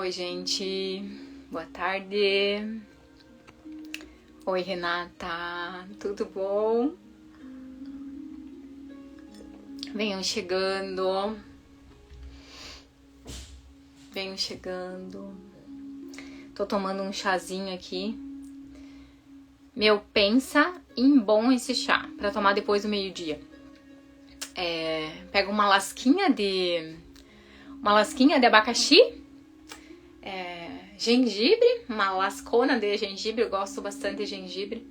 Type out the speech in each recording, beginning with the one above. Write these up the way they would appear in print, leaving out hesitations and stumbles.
Oi, gente. Boa tarde. Oi, Renata. Tudo bom? Venham chegando. Venham chegando. Tô tomando um chazinho aqui. Pensa em bom esse chá pra tomar depois do meio-dia. Pega uma lasquinha de abacaxi, gengibre, uma lascona de gengibre, eu gosto bastante de gengibre.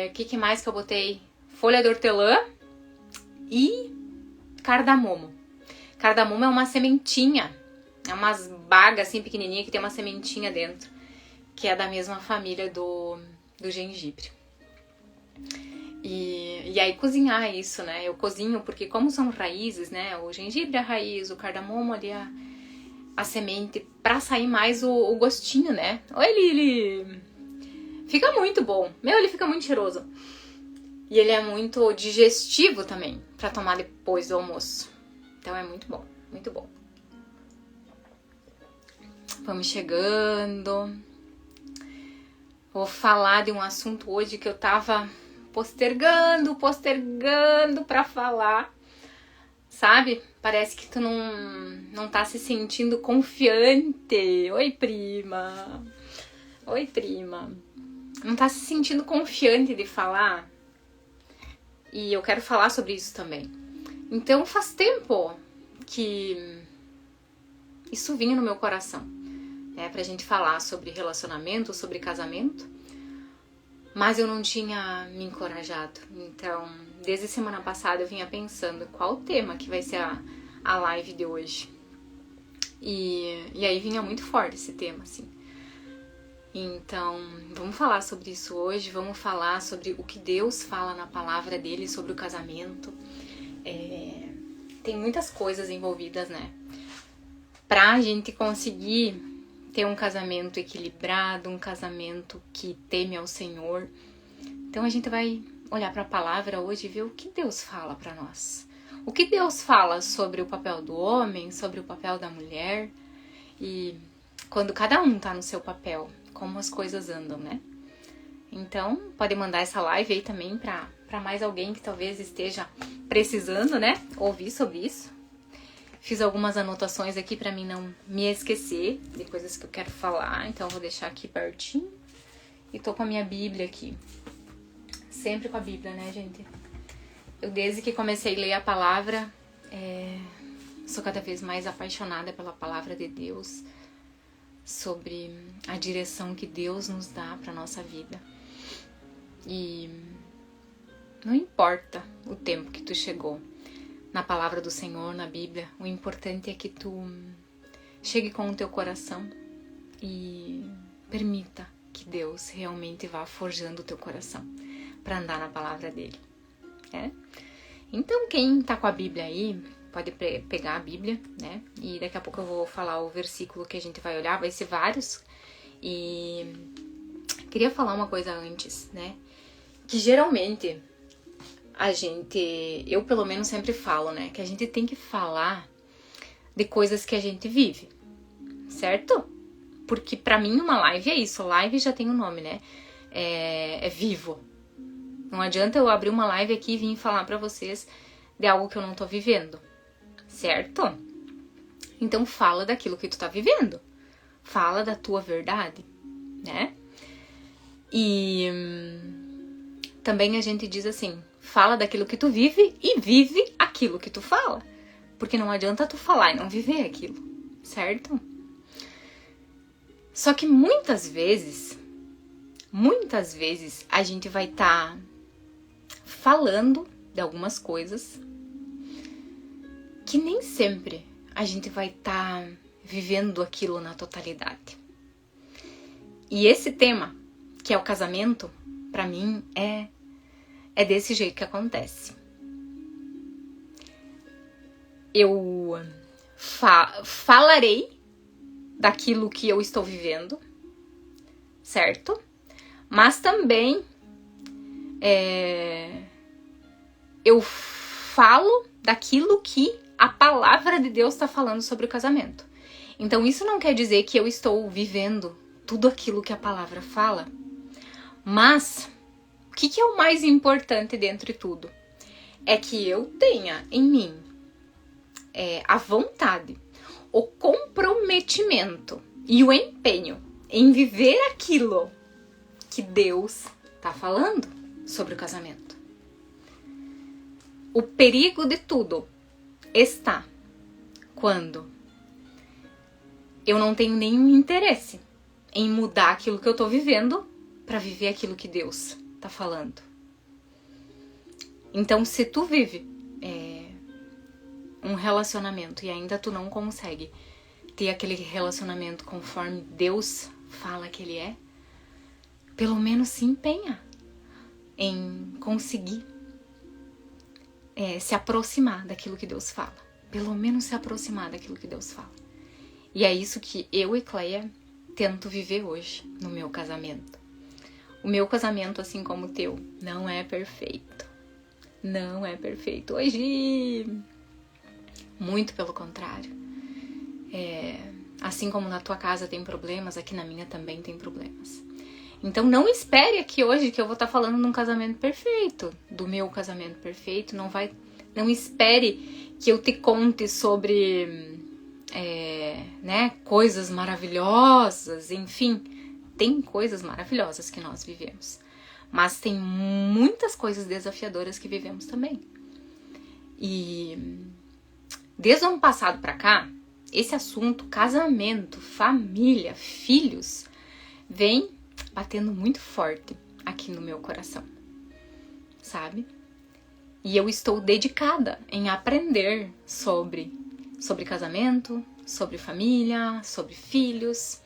O que mais que eu botei? Folha de hortelã e cardamomo. Cardamomo é uma sementinha, é umas bagas assim pequenininha que tem uma sementinha dentro, que é da mesma família do gengibre. E aí cozinhar isso, né? Eu cozinho porque como são raízes, né? O gengibre é a raiz, o cardamomo ali é a semente, pra sair mais o gostinho, né? Ele fica muito bom. Ele fica muito cheiroso. E ele é muito digestivo também, pra tomar depois do almoço. Então é muito bom, muito bom. Vamos chegando. Vou falar de um assunto hoje que eu tava postergando pra falar, sabe? Parece que tu não tá se sentindo confiante. Oi, prima. Oi, prima. Não tá se sentindo confiante de falar? E eu quero falar sobre isso também. Então faz tempo que isso vinha no meu coração, pra gente falar sobre relacionamento, sobre casamento. Mas eu não tinha me encorajado. Então, desde semana passada eu vinha pensando qual o tema que vai ser a live de hoje. E aí vinha muito forte esse tema, assim. Então, vamos falar sobre isso hoje. Vamos falar sobre o que Deus fala na palavra dele sobre o casamento. Tem muitas coisas envolvidas, né? Pra gente conseguir ter um casamento equilibrado, um casamento que teme ao Senhor. Então a gente vai olhar para a palavra hoje e ver o que Deus fala para nós. O que Deus fala sobre o papel do homem, sobre o papel da mulher. E quando cada um tá no seu papel, como as coisas andam, né? Então, pode mandar essa live aí também para mais alguém que talvez esteja precisando, né? Ouvir sobre isso. Fiz algumas anotações aqui pra mim não me esquecer de coisas que eu quero falar. Então, vou deixar aqui pertinho. E tô com a minha Bíblia aqui. Sempre com a Bíblia, né, gente? Eu, desde que comecei a ler a palavra, sou cada vez mais apaixonada pela palavra de Deus. Sobre a direção que Deus nos dá pra nossa vida. E não importa o tempo que tu chegou na palavra do Senhor, na Bíblia, o importante é que tu chegue com o teu coração e permita que Deus realmente vá forjando o teu coração para andar na palavra dele. Então, quem tá com a Bíblia aí, pode pegar a Bíblia, né? E daqui a pouco eu vou falar o versículo que a gente vai olhar, vai ser vários. E queria falar uma coisa antes, né? Que geralmente eu pelo menos sempre falo, né? Que a gente tem que falar de coisas que a gente vive, certo? Porque pra mim uma live é isso, live já tem um nome, né? É vivo. Não adianta eu abrir uma live aqui e vir falar pra vocês de algo que eu não tô vivendo, certo? Então fala daquilo que tu tá vivendo. Fala da tua verdade, né? E também a gente diz assim, fala daquilo que tu vive e vive aquilo que tu fala. Porque não adianta tu falar e não viver aquilo, certo? Só que muitas vezes a gente vai estar falando de algumas coisas que nem sempre a gente vai estar vivendo aquilo na totalidade. E esse tema, que é o casamento, pra mim é desse jeito que acontece. Eu falarei daquilo que eu estou vivendo, certo? Mas também eu falo daquilo que a palavra de Deus está falando sobre o casamento. Então isso não quer dizer que eu estou vivendo tudo aquilo que a palavra fala. Mas o que é o mais importante dentro de tudo? É que eu tenha em mim a vontade, o comprometimento e o empenho em viver aquilo que Deus está falando sobre o casamento. O perigo de tudo está quando eu não tenho nenhum interesse em mudar aquilo que eu tô vivendo para viver aquilo que Deus tá falando. Então, se tu vive um relacionamento e ainda tu não consegue ter aquele relacionamento conforme Deus fala que ele é, pelo menos se empenha em conseguir se aproximar daquilo que Deus fala. Pelo menos se aproximar daquilo que Deus fala. E é isso que eu e Cleia tento viver hoje no meu casamento. O meu casamento, assim como o teu, não é perfeito. Não é perfeito hoje. Muito pelo contrário. Assim como na tua casa tem problemas, aqui na minha também tem problemas. Então não espere aqui hoje que eu vou estar falando de um casamento perfeito, do meu casamento perfeito. Não espere que eu te conte sobre coisas maravilhosas, enfim. Tem coisas maravilhosas que nós vivemos, mas tem muitas coisas desafiadoras que vivemos também. E desde o ano passado pra cá, esse assunto, casamento, família, filhos, vem batendo muito forte aqui no meu coração, sabe? E eu estou dedicada em aprender sobre casamento, sobre família, sobre filhos,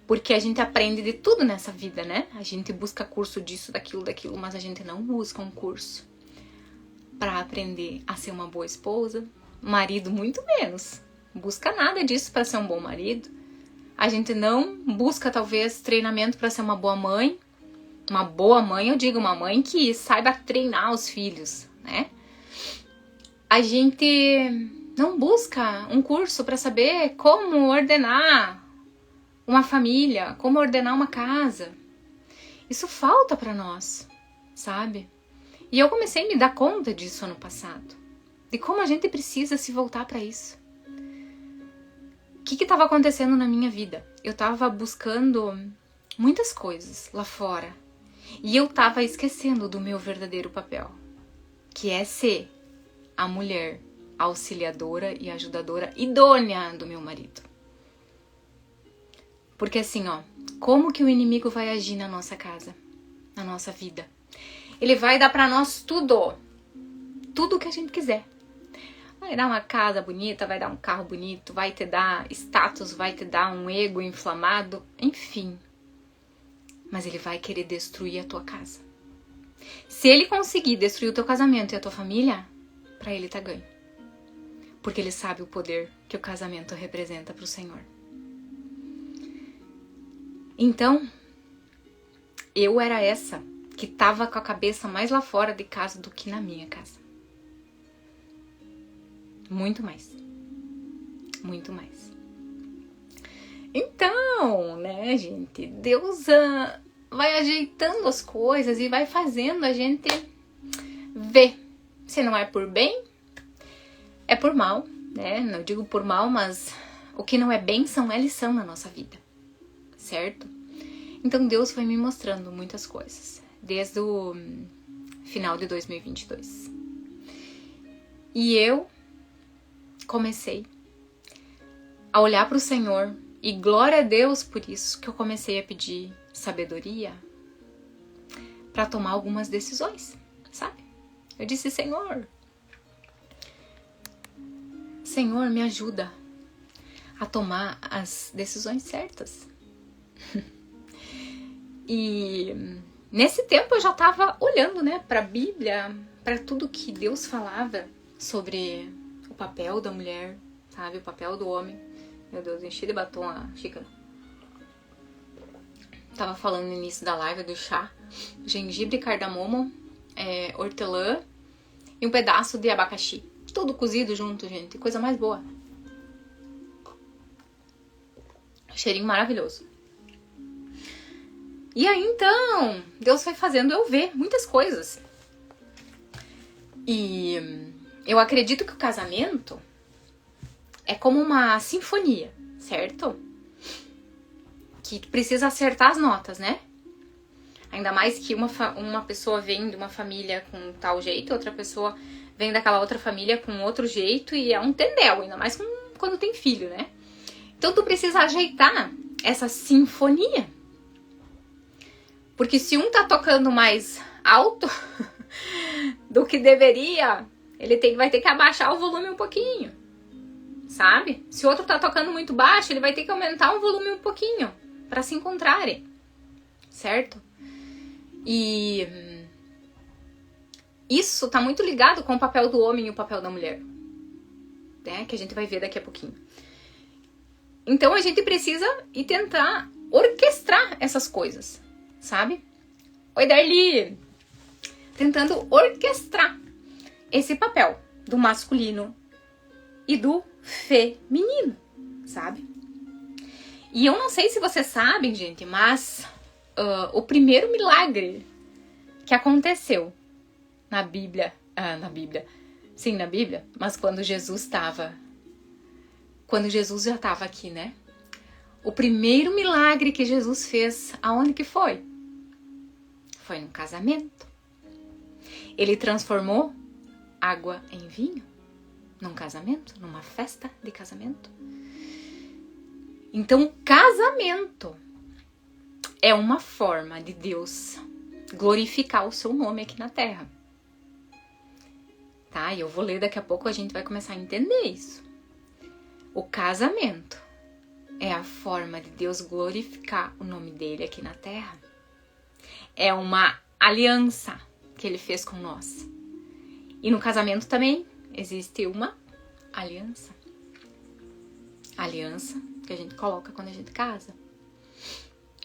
porque a gente aprende de tudo nessa vida, né? A gente busca curso disso, daquilo, mas a gente não busca um curso para aprender a ser uma boa esposa, marido muito menos. Busca nada disso para ser um bom marido. A gente não busca, talvez, treinamento para ser uma boa mãe. Uma boa mãe, eu digo, uma mãe que saiba treinar os filhos, né? A gente não busca um curso para saber como ordenar uma família, como ordenar uma casa. Isso falta para nós, sabe? E eu comecei a me dar conta disso ano passado. De como a gente precisa se voltar para isso. O que estava acontecendo na minha vida? Eu estava buscando muitas coisas lá fora. E eu estava esquecendo do meu verdadeiro papel. Que é ser a mulher auxiliadora e ajudadora idônea do meu marido. Porque assim, como que o inimigo vai agir na nossa casa, na nossa vida? Ele vai dar pra nós tudo que a gente quiser. Vai dar uma casa bonita, vai dar um carro bonito, vai te dar status, vai te dar um ego inflamado, enfim. Mas ele vai querer destruir a tua casa. Se ele conseguir destruir o teu casamento e a tua família, pra ele tá ganho. Porque ele sabe o poder que o casamento representa pro Senhor. Então, eu era essa que tava com a cabeça mais lá fora de casa do que na minha casa. Muito mais. Muito mais. Então, né, gente, Deus vai ajeitando as coisas e vai fazendo a gente ver. Se não é por bem, é por mal, né? Não digo por mal, mas o que não é bênção é lição na nossa vida. Certo? Então Deus foi me mostrando muitas coisas desde o final de 2022. E eu comecei a olhar para o Senhor e glória a Deus por isso que eu comecei a pedir sabedoria para tomar algumas decisões, sabe? Eu disse, Senhor, me ajuda a tomar as decisões certas. E nesse tempo eu já estava olhando, né, para a Bíblia, para tudo que Deus falava sobre o papel da mulher, sabe, o papel do homem. Meu Deus, enchi de batom a xícara. Tava falando no início da live do chá, gengibre, cardamomo, hortelã e um pedaço de abacaxi. Tudo cozido junto, gente, coisa mais boa. Cheirinho maravilhoso. E aí, então, Deus foi fazendo eu ver muitas coisas. E eu acredito que o casamento é como uma sinfonia, certo? Que precisa acertar as notas, né? Ainda mais que uma pessoa vem de uma família com tal jeito, outra pessoa vem daquela outra família com outro jeito, e é um tendel, ainda mais quando tem filho, né? Então tu precisa ajeitar essa sinfonia. Porque se um tá tocando mais alto do que deveria, ele vai ter que abaixar o volume um pouquinho, sabe? Se o outro tá tocando muito baixo, ele vai ter que aumentar o volume um pouquinho para se encontrarem, certo? E isso tá muito ligado com o papel do homem e o papel da mulher, né? Que a gente vai ver daqui a pouquinho. Então a gente precisa ir tentar orquestrar essas coisas, sabe? Oi, Darli! Tentando orquestrar esse papel do masculino e do feminino, sabe? E eu não sei se vocês sabem, gente, mas o primeiro milagre que aconteceu na Bíblia, sim, na Bíblia, mas quando Jesus já estava aqui, né? O primeiro milagre que Jesus fez, aonde que foi? Foi no casamento. Ele transformou água em vinho num casamento, numa festa de casamento. Então, o casamento é uma forma de Deus glorificar o seu nome aqui na Terra. Tá? E eu vou ler daqui a pouco, a gente vai começar a entender isso. O casamento é a forma de Deus glorificar o nome dele aqui na Terra. É uma aliança que ele fez com nós. E no casamento também existe uma aliança. Aliança que a gente coloca quando a gente casa.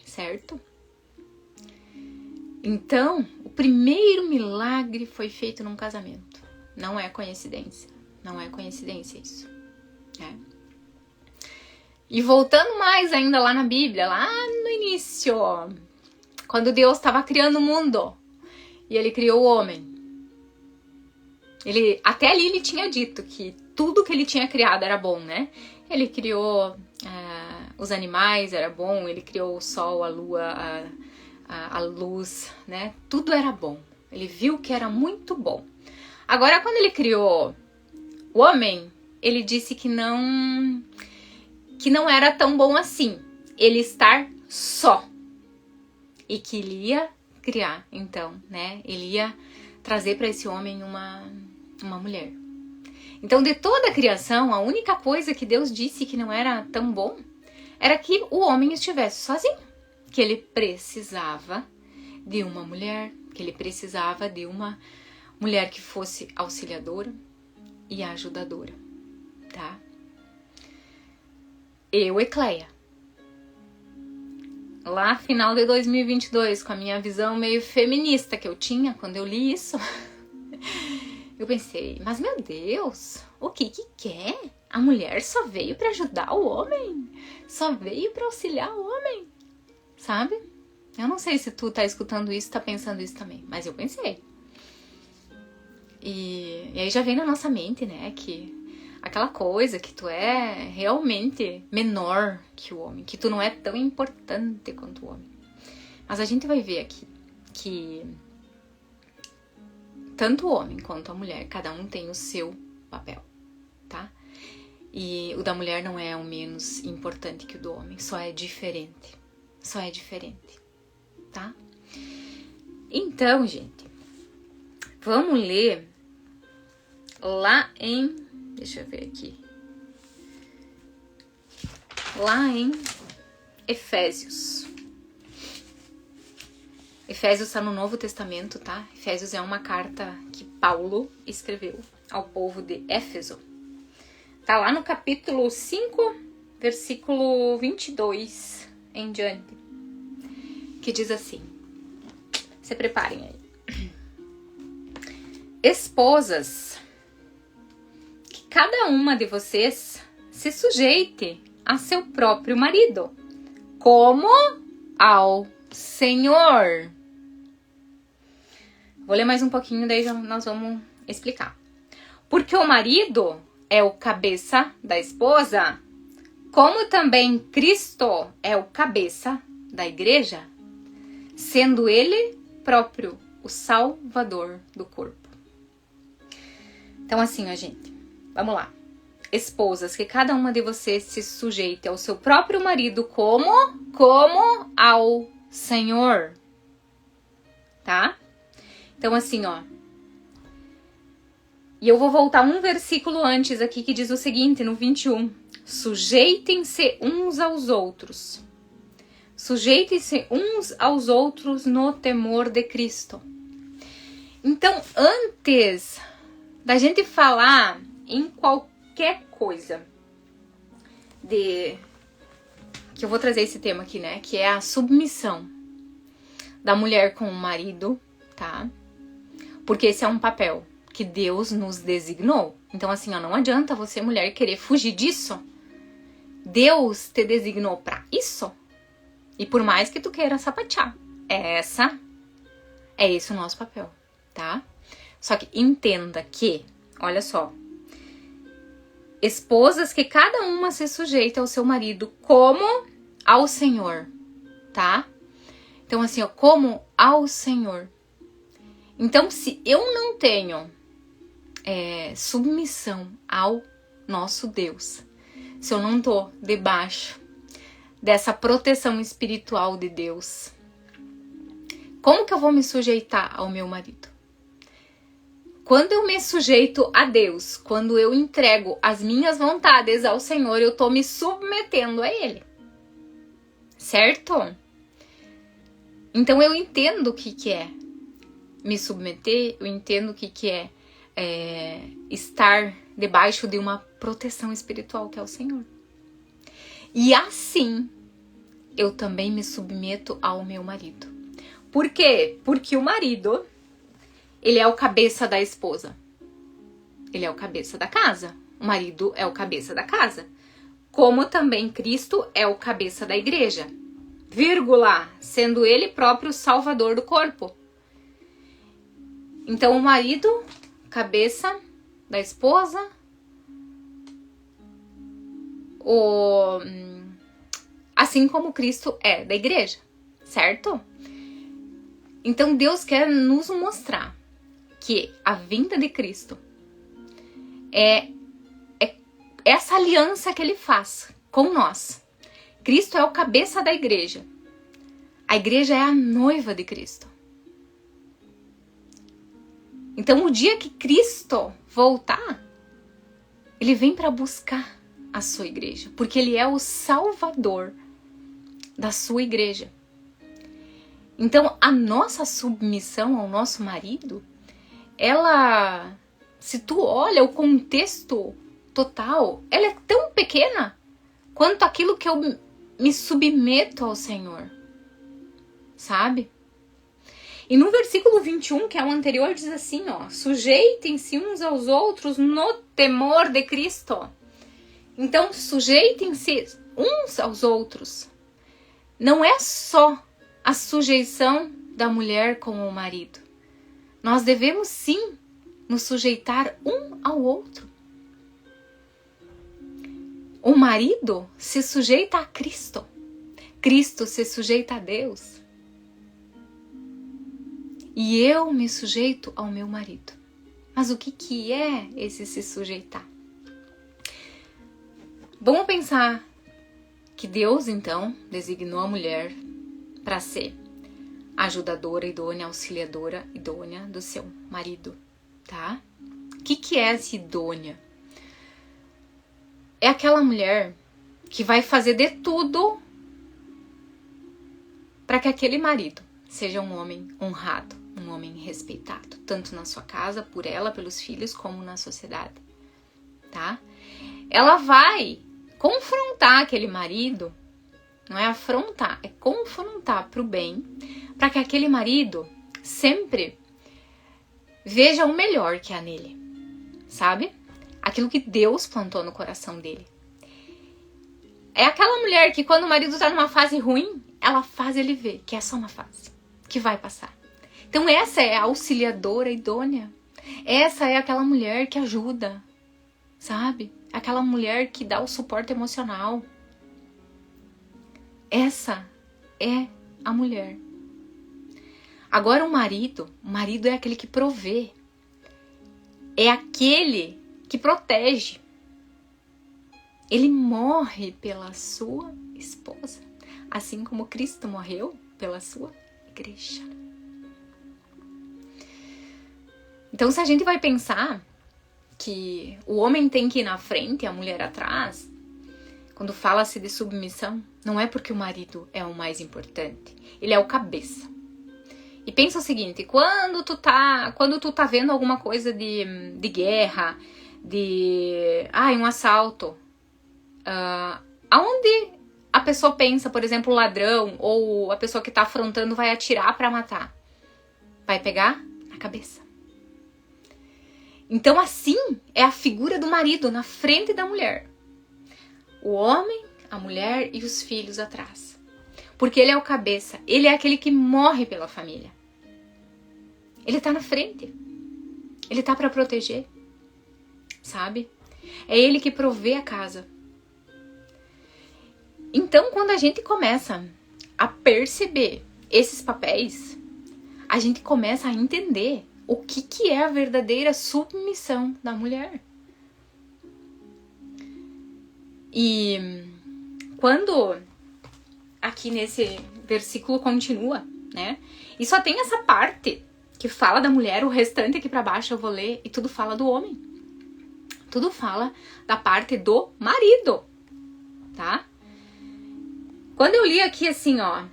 Certo? Então, o primeiro milagre foi feito num casamento. Não é coincidência. Não é coincidência isso. É. E voltando mais ainda lá na Bíblia, lá no início, quando Deus estava criando o mundo e ele criou o homem. Até ali ele tinha dito que tudo que ele tinha criado era bom, né? Ele criou os animais, era bom. Ele criou o sol, a lua, a luz, né? Tudo era bom. Ele viu que era muito bom. Agora, quando ele criou o homem, ele disse que não era tão bom assim ele estar só. E que ele ia criar, então, né? Ele ia trazer para esse homem uma mulher. Então, de toda a criação, a única coisa que Deus disse que não era tão bom era que o homem estivesse sozinho. Que ele precisava de uma mulher, que ele precisava de uma mulher que fosse auxiliadora e ajudadora, tá? Eu, Ecleia, lá final de 2022, com a minha visão meio feminista que eu tinha quando eu li isso, eu pensei, mas meu Deus, o que quer? A mulher só veio para ajudar o homem, só veio para auxiliar o homem, sabe? Eu não sei se tu tá escutando isso, tá pensando isso também, mas eu pensei. E aí já vem na nossa mente, né, que aquela coisa que tu é realmente menor que o homem, que tu não é tão importante quanto o homem. Mas a gente vai ver aqui que tanto o homem quanto a mulher, cada um tem o seu papel, tá? E o da mulher não é o menos importante que o do homem, só é diferente, tá? Então, gente, vamos ler lá em... Deixa eu ver aqui. Lá em Efésios. Efésios está no Novo Testamento, tá? Efésios é uma carta que Paulo escreveu ao povo de Éfeso. Tá lá no capítulo 5, versículo 22 em diante. Que diz assim. Se preparem aí. Esposas, cada uma de vocês se sujeite a seu próprio marido, como ao Senhor. Vou ler mais um pouquinho, daí nós vamos explicar. Porque o marido é o cabeça da esposa, como também Cristo é o cabeça da igreja, sendo ele próprio o salvador do corpo. Então assim, ó, gente, vamos lá. Esposas, que cada uma de vocês se sujeite ao seu próprio marido como ao Senhor, tá? Então assim, ó, e eu vou voltar um versículo antes aqui que diz o seguinte, no 21. Sujeitem-se uns aos outros. Sujeitem-se uns aos outros no temor de Cristo. Então, antes da gente falar em qualquer coisa que eu vou trazer esse tema aqui, né? Que é a submissão da mulher com o marido, tá? Porque esse é um papel que Deus nos designou. Então, assim, ó, não adianta você, mulher, querer fugir disso. Deus te designou pra isso. E por mais que tu queira sapatear, é esse o nosso papel, tá? Só que entenda que, olha só, esposas que cada uma se sujeita ao seu marido como ao Senhor, tá? Então, assim, ó, como ao Senhor. Então, se eu não tenho submissão ao nosso Deus, se eu não tô debaixo dessa proteção espiritual de Deus, como que eu vou me sujeitar ao meu marido? Quando eu me sujeito a Deus, quando eu entrego as minhas vontades ao Senhor, eu tô me submetendo a Ele, certo? Então eu entendo o que é me submeter, eu entendo o que é estar debaixo de uma proteção espiritual que é o Senhor. E assim, eu também me submeto ao meu marido. Por quê? Porque o marido, ele é o cabeça da esposa. Ele é o cabeça da casa. O marido é o cabeça da casa. Como também Cristo é o cabeça da igreja. Vírgula, sendo ele próprio o salvador do corpo. Então, o marido, cabeça da esposa, assim como Cristo é da igreja, certo? Então, Deus quer nos mostrar que a vinda de Cristo é essa aliança que ele faz com nós. Cristo é o cabeça da igreja. A igreja é a noiva de Cristo. Então, o dia que Cristo voltar, ele vem para buscar a sua igreja, porque ele é o salvador da sua igreja. Então, a nossa submissão ao nosso marido, ela, se tu olha o contexto total, ela é tão pequena quanto aquilo que eu me submeto ao Senhor, sabe? E no versículo 21, que é o anterior, diz assim, ó, sujeitem-se uns aos outros no temor de Cristo. Então, sujeitem-se uns aos outros. Não é só a sujeição da mulher com o marido. Nós devemos sim nos sujeitar um ao outro. O marido se sujeita a Cristo. Cristo se sujeita a Deus. E eu me sujeito ao meu marido. Mas o que é esse se sujeitar? Vamos pensar que Deus, então, designou a mulher para ser ajudadora idônea, auxiliadora idônea do seu marido, tá? O que é essa idônea? É aquela mulher que vai fazer de tudo para que aquele marido seja um homem honrado, um homem respeitado, tanto na sua casa, por ela, pelos filhos, como na sociedade, tá? Ela vai confrontar aquele marido, não é afrontar, é confrontar pro bem, para que aquele marido sempre veja o melhor que há nele, sabe? Aquilo que Deus plantou no coração dele. É aquela mulher que quando o marido tá numa fase ruim, ela faz ele ver que é só uma fase, que vai passar. Então essa é a auxiliadora idônea. Essa é aquela mulher que ajuda, sabe? Aquela mulher que dá o suporte emocional. Essa é a mulher. Agora o marido é aquele que provê. É aquele que protege. Ele morre pela sua esposa, assim como Cristo morreu pela sua igreja. Então, se a gente vai pensar que o homem tem que ir na frente e a mulher atrás, quando fala-se de submissão, não é porque o marido é o mais importante, ele é o cabeça. E pensa o seguinte, quando tu tá vendo alguma coisa de guerra, de um assalto, aonde a pessoa pensa, por exemplo, o ladrão ou a pessoa que tá afrontando vai atirar pra matar? Vai pegar na cabeça. Então assim é a figura do marido na frente da mulher. O homem, a mulher e os filhos atrás. Porque ele é o cabeça, ele é aquele que morre pela família. Ele tá na frente. Ele tá pra proteger, sabe? É ele que provê a casa. Então, quando a gente começa a perceber esses papéis, a gente começa a entender o que é a verdadeira submissão da mulher. E quando aqui nesse versículo continua, né? E só tem essa parte que fala da mulher, o restante aqui pra baixo eu vou ler, e tudo fala do homem. Tudo fala da parte do marido, tá? Quando eu li aqui assim, ó,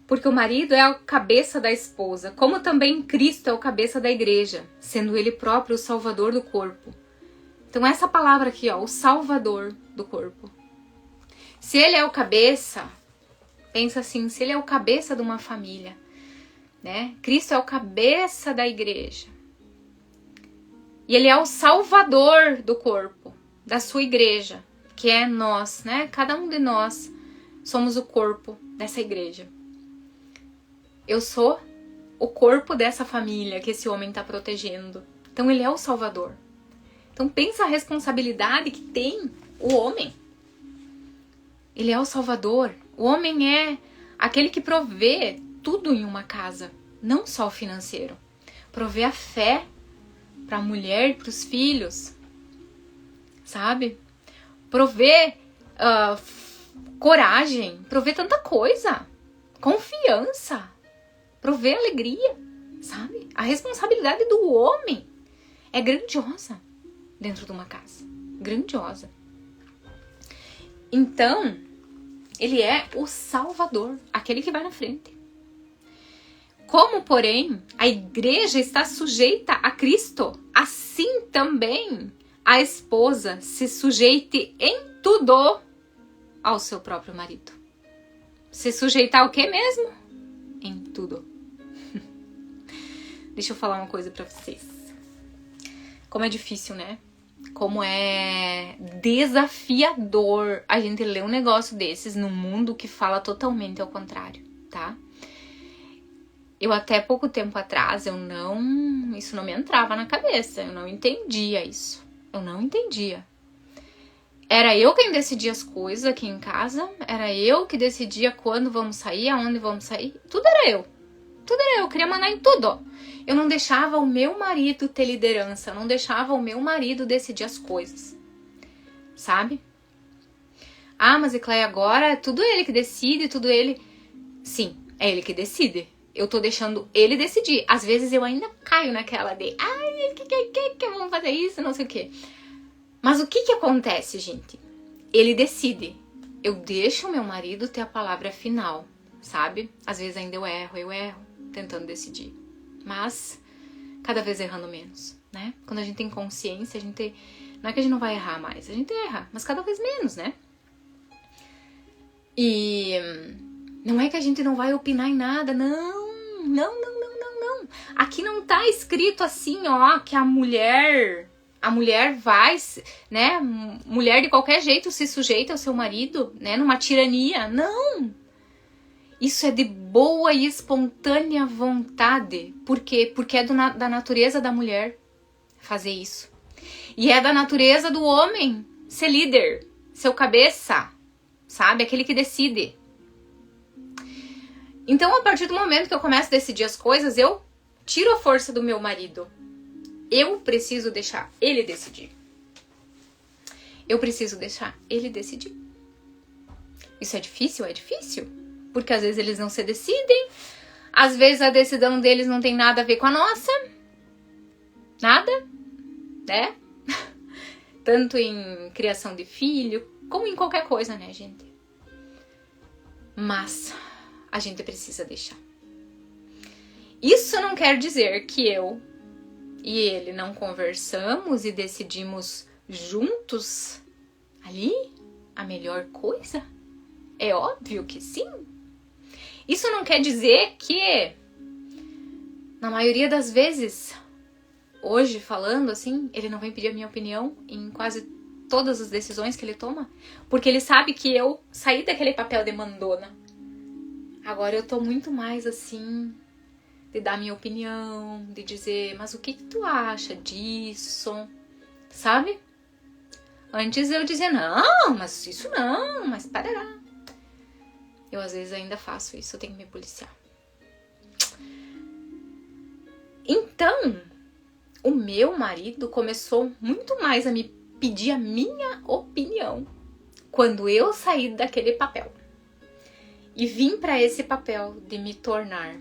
porque o marido é a cabeça da esposa, como também Cristo é o cabeça da igreja, sendo ele próprio o salvador do corpo. Então essa palavra aqui, ó, o salvador do corpo. Se ele é o cabeça, pensa assim, se ele é o cabeça de uma família, né? Cristo é o cabeça da igreja. E ele é o salvador do corpo, da sua igreja, que é nós, né? Cada um de nós somos o corpo dessa igreja. Eu sou o corpo dessa família que esse homem está protegendo. Então ele é o salvador. Então pensa a responsabilidade que tem o homem. Ele é o salvador. O homem é aquele que provê tudo em uma casa, não só o financeiro. Provê a fé para a mulher e para os filhos, sabe? Provê coragem, provê tanta coisa, confiança, provê alegria, sabe? A responsabilidade do homem é grandiosa dentro de uma casa, grandiosa. Então, ele é o salvador, aquele que vai na frente. Como, porém, a igreja está sujeita a Cristo, assim também a esposa se sujeite em tudo ao seu próprio marido. Se sujeitar ao que mesmo? Em tudo. Deixa eu falar uma coisa pra vocês. Como é difícil, né? Como é desafiador a gente ler um negócio desses num mundo que fala totalmente ao contrário, tá? Eu até pouco tempo atrás, isso não me entrava na cabeça, eu não entendia isso. Eu não entendia. Era eu quem decidia as coisas aqui em casa, era eu que decidia quando vamos sair, aonde vamos sair, tudo era eu. Tudo era eu queria mandar em tudo. Eu não deixava o meu marido ter liderança, eu não deixava o meu marido decidir as coisas, sabe? Ah, mas Ecleia, agora é tudo ele que decide, tudo ele... Sim, é ele que decide. Eu tô deixando ele decidir. Às vezes eu ainda caio naquela de... Ai, que vamos fazer isso, não sei o quê. Mas o que acontece, gente? Ele decide. Eu deixo o meu marido ter a palavra final, sabe? Às vezes ainda eu erro, tentando decidir. Mas, cada vez errando menos, né? Quando a gente tem consciência, a gente... Não é que a gente não vai errar mais, a gente erra, mas cada vez menos, né? E... Não é que a gente não vai opinar em nada, não. Aqui não tá escrito assim, ó, que a mulher A mulher vai, né? Mulher de qualquer jeito se sujeita ao seu marido, né? Numa tirania. Não! Isso é de boa e espontânea vontade. Por quê? Porque é da natureza da mulher fazer isso. E é da natureza do homem ser líder, seu cabeça, sabe? Aquele que decide. Então, a partir do momento que eu começo a decidir as coisas, eu tiro a força do meu marido. Eu preciso deixar ele decidir. Eu preciso deixar ele decidir. Isso é difícil? É difícil. Porque às vezes eles não se decidem. Às vezes a decisão deles não tem nada a ver com a nossa. Nada, né? Tanto em criação de filho, como em qualquer coisa, né, gente? Mas a gente precisa deixar. Isso não quer dizer que eu e ele não conversamos e decidimos juntos ali a melhor coisa? É óbvio que sim. Isso não quer dizer que, na maioria das vezes, hoje falando assim, ele não vem pedir a minha opinião em quase todas as decisões que ele toma, porque ele sabe que eu saí daquele papel de mandona. Agora eu tô muito mais assim, de dar minha opinião, de dizer, mas o que tu acha disso? Sabe? Antes eu dizia, não, mas isso não, mas parará. Eu às vezes ainda faço isso, eu tenho que me policiar. Então, o meu marido começou muito mais a me pedir a minha opinião quando eu saí daquele papel. E vim para esse papel de me tornar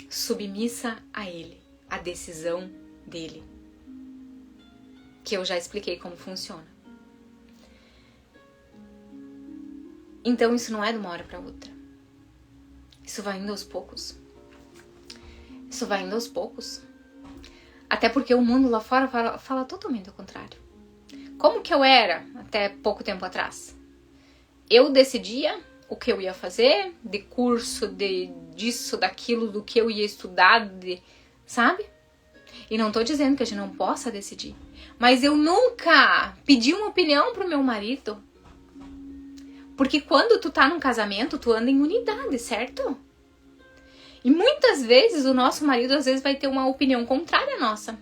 submissa a ele, a decisão dele. Que eu já expliquei como funciona. Então isso não é de uma hora para outra. Isso vai indo aos poucos. Isso vai indo aos poucos. Até porque o mundo lá fora fala totalmente ao contrário. Como que eu era até pouco tempo atrás? Eu decidia o que eu ia fazer, de curso, disso, daquilo, do que eu ia estudar, sabe? E não tô dizendo que a gente não possa decidir. Mas eu nunca pedi uma opinião pro meu marido. Porque quando tu tá num casamento, tu anda em unidade, certo? E muitas vezes o nosso marido às vezes vai ter uma opinião contrária à nossa.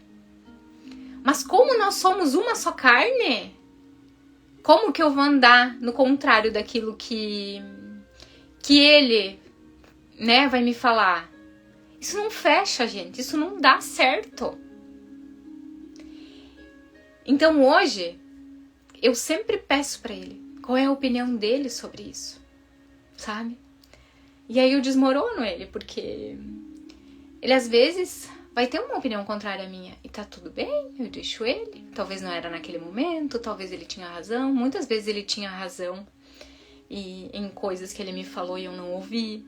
Mas como nós somos uma só carne, como que eu vou andar no contrário daquilo que ele, né, vai me falar? Isso não fecha, gente. Isso não dá certo. Então hoje, eu sempre peço pra ele qual é a opinião dele sobre isso, sabe? E aí eu desmorono ele, porque ele às vezes vai ter uma opinião contrária à minha. E tá tudo bem, eu deixo ele. Talvez não era naquele momento, talvez ele tinha razão. Muitas vezes ele tinha razão em coisas que ele me falou e eu não ouvi.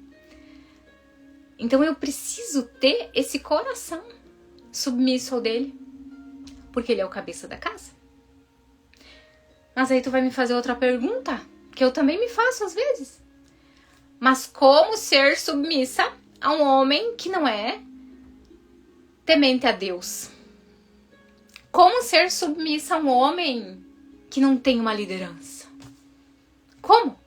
Então eu preciso ter esse coração submisso ao dele, porque ele é o cabeça da casa. Mas aí tu vai me fazer outra pergunta, que eu também me faço às vezes. Mas como ser submissa a um homem que não é temente a Deus? Como ser submissa a um homem que não tem uma liderança? Como?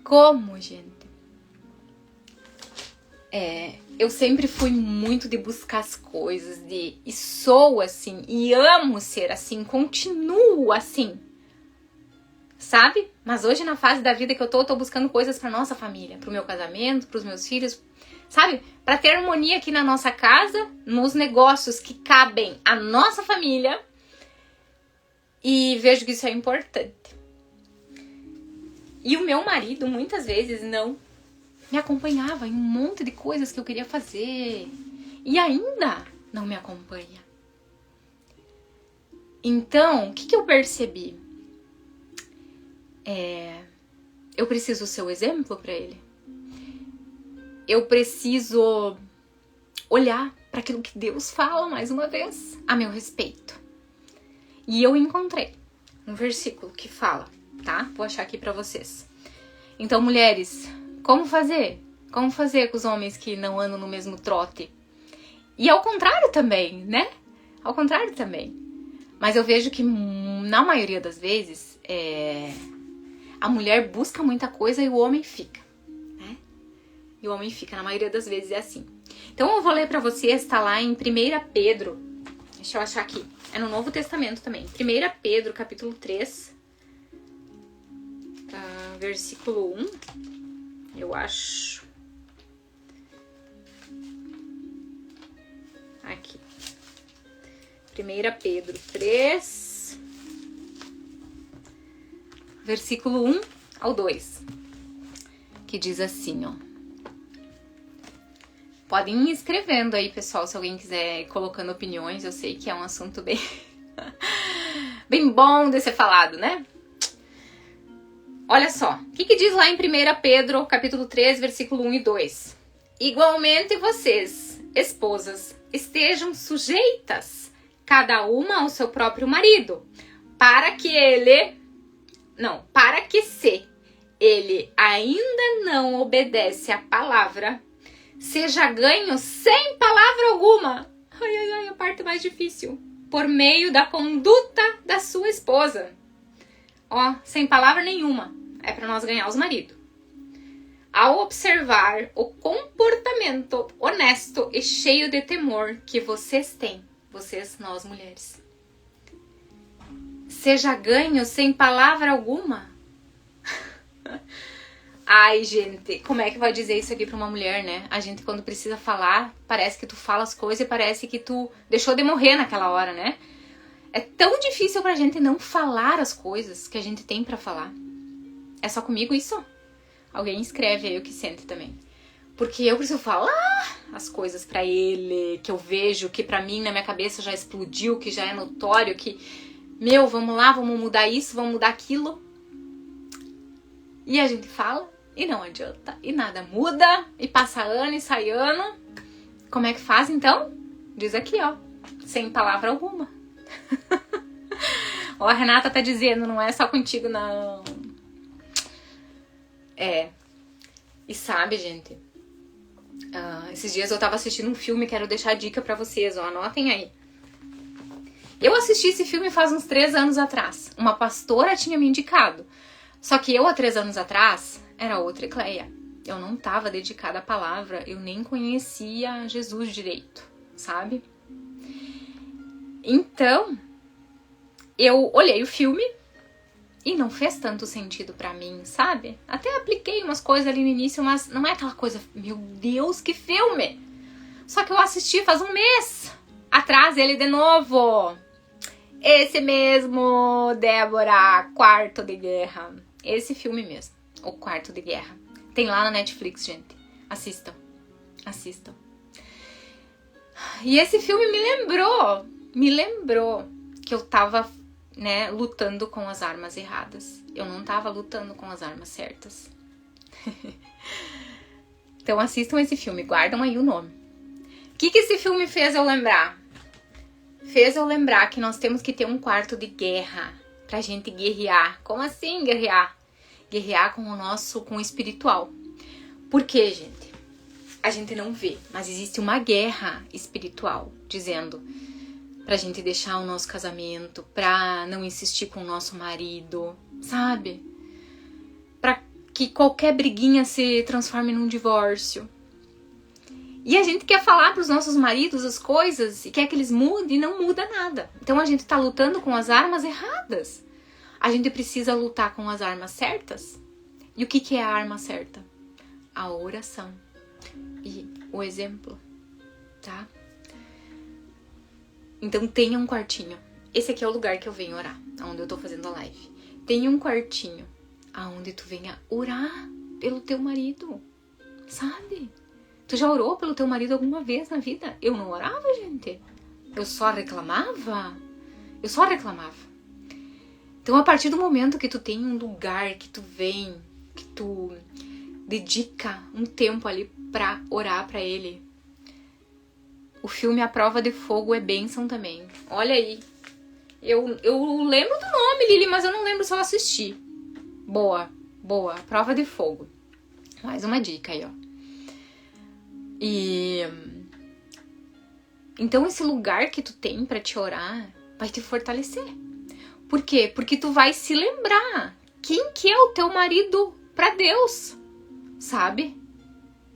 Como, gente? Eu sempre fui muito de buscar as coisas, e sou assim, e amo ser assim, continuo assim, sabe? Mas hoje na fase da vida que eu tô buscando coisas pra nossa família, pro meu casamento, pros meus filhos, sabe? Pra ter harmonia aqui na nossa casa, nos negócios que cabem à nossa família, e vejo que isso é importante. E o meu marido, muitas vezes, não me acompanhava em um monte de coisas que eu queria fazer. E ainda não me acompanha. Então, o que eu percebi? Eu preciso ser o exemplo para ele. Eu preciso olhar para aquilo que Deus fala, mais uma vez, a meu respeito. E eu encontrei um versículo que fala, tá? Vou achar aqui para vocês. Então, mulheres, como fazer? Como fazer com os homens que não andam no mesmo trote? E ao contrário também, né? Ao contrário também. Mas eu vejo que na maioria das vezes a mulher busca muita coisa e o homem fica, né? E o homem fica, na maioria das vezes é assim. Então eu vou ler pra vocês, tá lá em 1 Pedro. Deixa eu achar aqui. É no Novo Testamento também. 1 Pedro, capítulo 3, versículo 1, eu acho. Aqui. 1 Pedro 3, versículo 1 ao 2, que diz assim, ó. Podem ir escrevendo aí, pessoal, se alguém quiser ir colocando opiniões. Eu sei que é um assunto bem, bem bom de ser falado, né? Olha só, o que diz lá em 1 Pedro, capítulo 3, versículo 1 e 2? Igualmente vocês, esposas, estejam sujeitas, cada uma ao seu próprio marido, para que se ele ainda não obedece à palavra, seja ganho sem palavra alguma. Ai, a parte mais difícil. Por meio da conduta da sua esposa. Ó, sem palavra nenhuma. É para nós ganhar os maridos. Ao observar o comportamento honesto e cheio de temor que vocês têm. Vocês, nós mulheres. Seja ganho sem palavra alguma. Ai, gente, como é que vai dizer isso aqui pra uma mulher, né? A gente, quando precisa falar, parece que tu fala as coisas e parece que tu deixou de morrer naquela hora, né? É tão difícil pra gente não falar as coisas que a gente tem pra falar. É só comigo isso? Alguém escreve aí o que sente também. Porque eu preciso falar as coisas pra ele, que eu vejo, que pra mim, na minha cabeça, já explodiu, que já é notório, que, vamos lá, vamos mudar isso, vamos mudar aquilo. E a gente fala, e não adianta, e nada muda, e passa ano e sai ano. Como é que faz então? Diz aqui, ó, sem palavra alguma. Ó, a Renata tá dizendo, não é só contigo, não. E sabe, gente, esses dias eu tava assistindo um filme, quero deixar a dica pra vocês, ó, anotem aí. Eu assisti esse filme faz uns 3 anos atrás. Uma pastora tinha me indicado. Só que eu, há 3 anos atrás, era outra Ecleia. Eu não estava dedicada à palavra, eu nem conhecia Jesus direito, sabe? Então, eu olhei o filme e não fez tanto sentido pra mim, sabe? Até apliquei umas coisas ali no início, mas não é aquela coisa, meu Deus, que filme! Só que eu assisti faz um mês atrás ele de novo. Esse mesmo, Débora, Quarto de Guerra. Esse filme mesmo, O Quarto de Guerra. Tem lá na Netflix, gente. Assistam. Assistam. E esse filme me lembrou que eu tava, né, lutando com as armas erradas. Eu não tava lutando com as armas certas. Então assistam esse filme, guardam aí o nome. O que esse filme fez eu lembrar? Fez eu lembrar que nós temos que ter um quarto de guerra pra gente guerrear. Como assim guerrear? Guerrear com o espiritual. Por quê, gente? A gente não vê, mas existe uma guerra espiritual, dizendo pra gente deixar o nosso casamento, pra não insistir com o nosso marido, sabe? Pra que qualquer briguinha se transforme num divórcio. E a gente quer falar pros nossos maridos as coisas e quer que eles mudem e não muda nada. Então a gente tá lutando com as armas erradas. A gente precisa lutar com as armas certas. E o que é a arma certa? A oração e o exemplo, tá? Então tenha um quartinho. Esse aqui é o lugar que eu venho orar, onde eu tô fazendo a live. Tenha um quartinho aonde tu venha orar pelo teu marido, sabe? Tu já orou pelo teu marido alguma vez na vida? Eu não orava, gente. Eu só reclamava. Então, a partir do momento que tu tem um lugar que tu vem, que tu dedica um tempo ali pra orar pra ele. O filme A Prova de Fogo é bênção também. Olha aí. Eu lembro do nome, Lili, mas eu não lembro se eu assisti. Boa. A Prova de Fogo. Mais uma dica aí, ó. E Então esse lugar que tu tem pra te orar vai te fortalecer. Por quê? Porque tu vai se lembrar quem que é o teu marido pra Deus, sabe?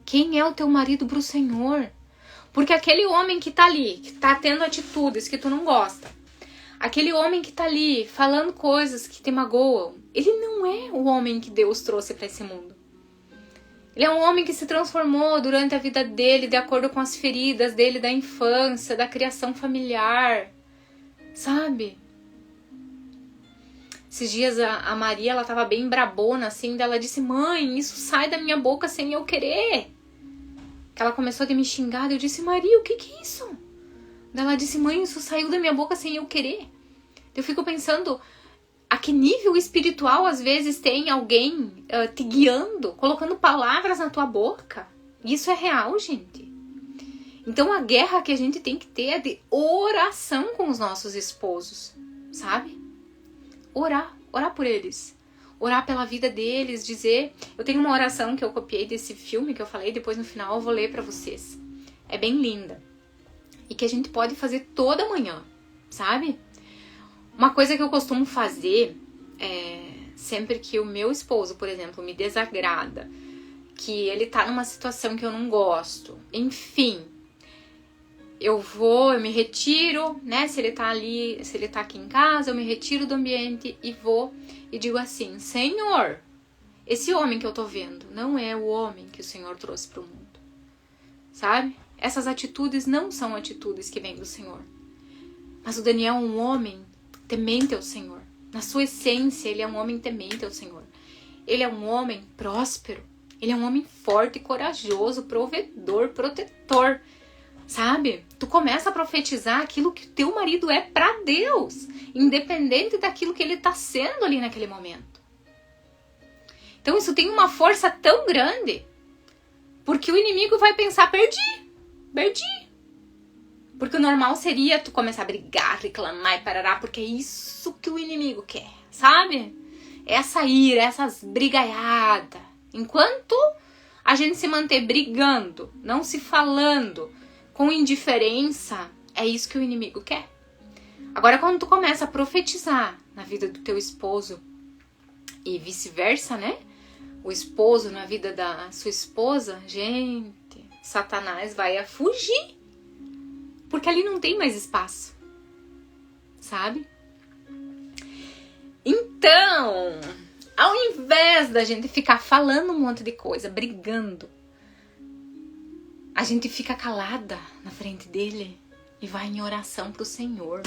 Quem é o teu marido pro Senhor? Porque aquele homem que tá ali, que tá tendo atitudes que tu não gosta, aquele homem que tá ali falando coisas que te magoam, ele não é o homem que Deus trouxe pra esse mundo. Ele é um homem que se transformou durante a vida dele, de acordo com as feridas dele da infância, da criação familiar, sabe? Esses dias a Maria, ela tava bem brabona, assim, daí ela disse, mãe, isso sai da minha boca sem eu querer. Que ela começou a me xingar, daí eu disse, Maria, o que é isso? Daí ela disse, mãe, isso saiu da minha boca sem eu querer. Eu fico pensando, a que nível espiritual às vezes tem alguém te guiando, colocando palavras na tua boca. Isso é real, gente. Então a guerra que a gente tem que ter é de oração com os nossos esposos, sabe? Orar por eles. Orar pela vida deles, dizer... Eu tenho uma oração que eu copiei desse filme que eu falei, depois no final eu vou ler pra vocês. É bem linda. E que a gente pode fazer toda manhã, sabe? Uma coisa que eu costumo fazer sempre que o meu esposo, por exemplo, me desagrada, que ele tá numa situação que eu não gosto, enfim, eu me retiro, né? Se ele tá ali, se ele tá aqui em casa, eu me retiro do ambiente e vou e digo assim, Senhor, esse homem que eu tô vendo não é o homem que o Senhor trouxe pro mundo, sabe? Essas atitudes não são atitudes que vêm do Senhor. Mas o Daniel é um homem temente ao Senhor. Na sua essência, ele é um homem temente ao Senhor. Ele é um homem próspero. Ele é um homem forte, corajoso, provedor, protetor. Sabe? Tu começa a profetizar aquilo que teu marido é pra Deus, independente daquilo que ele tá sendo ali naquele momento. Então isso tem uma força tão grande, porque o inimigo vai pensar, perdi. Porque o normal seria tu começar a brigar, reclamar e parará, porque é isso que o inimigo quer, sabe? Essa ira, essas brigaiadas. Enquanto a gente se manter brigando, não se falando, com indiferença, é isso que o inimigo quer. Agora, quando tu começa a profetizar na vida do teu esposo e vice-versa, né? O esposo na vida da sua esposa, gente, Satanás vai fugir. Porque ali não tem mais espaço, sabe? Então, ao invés da gente ficar falando um monte de coisa, brigando, a gente fica calada na frente dele e vai em oração pro Senhor,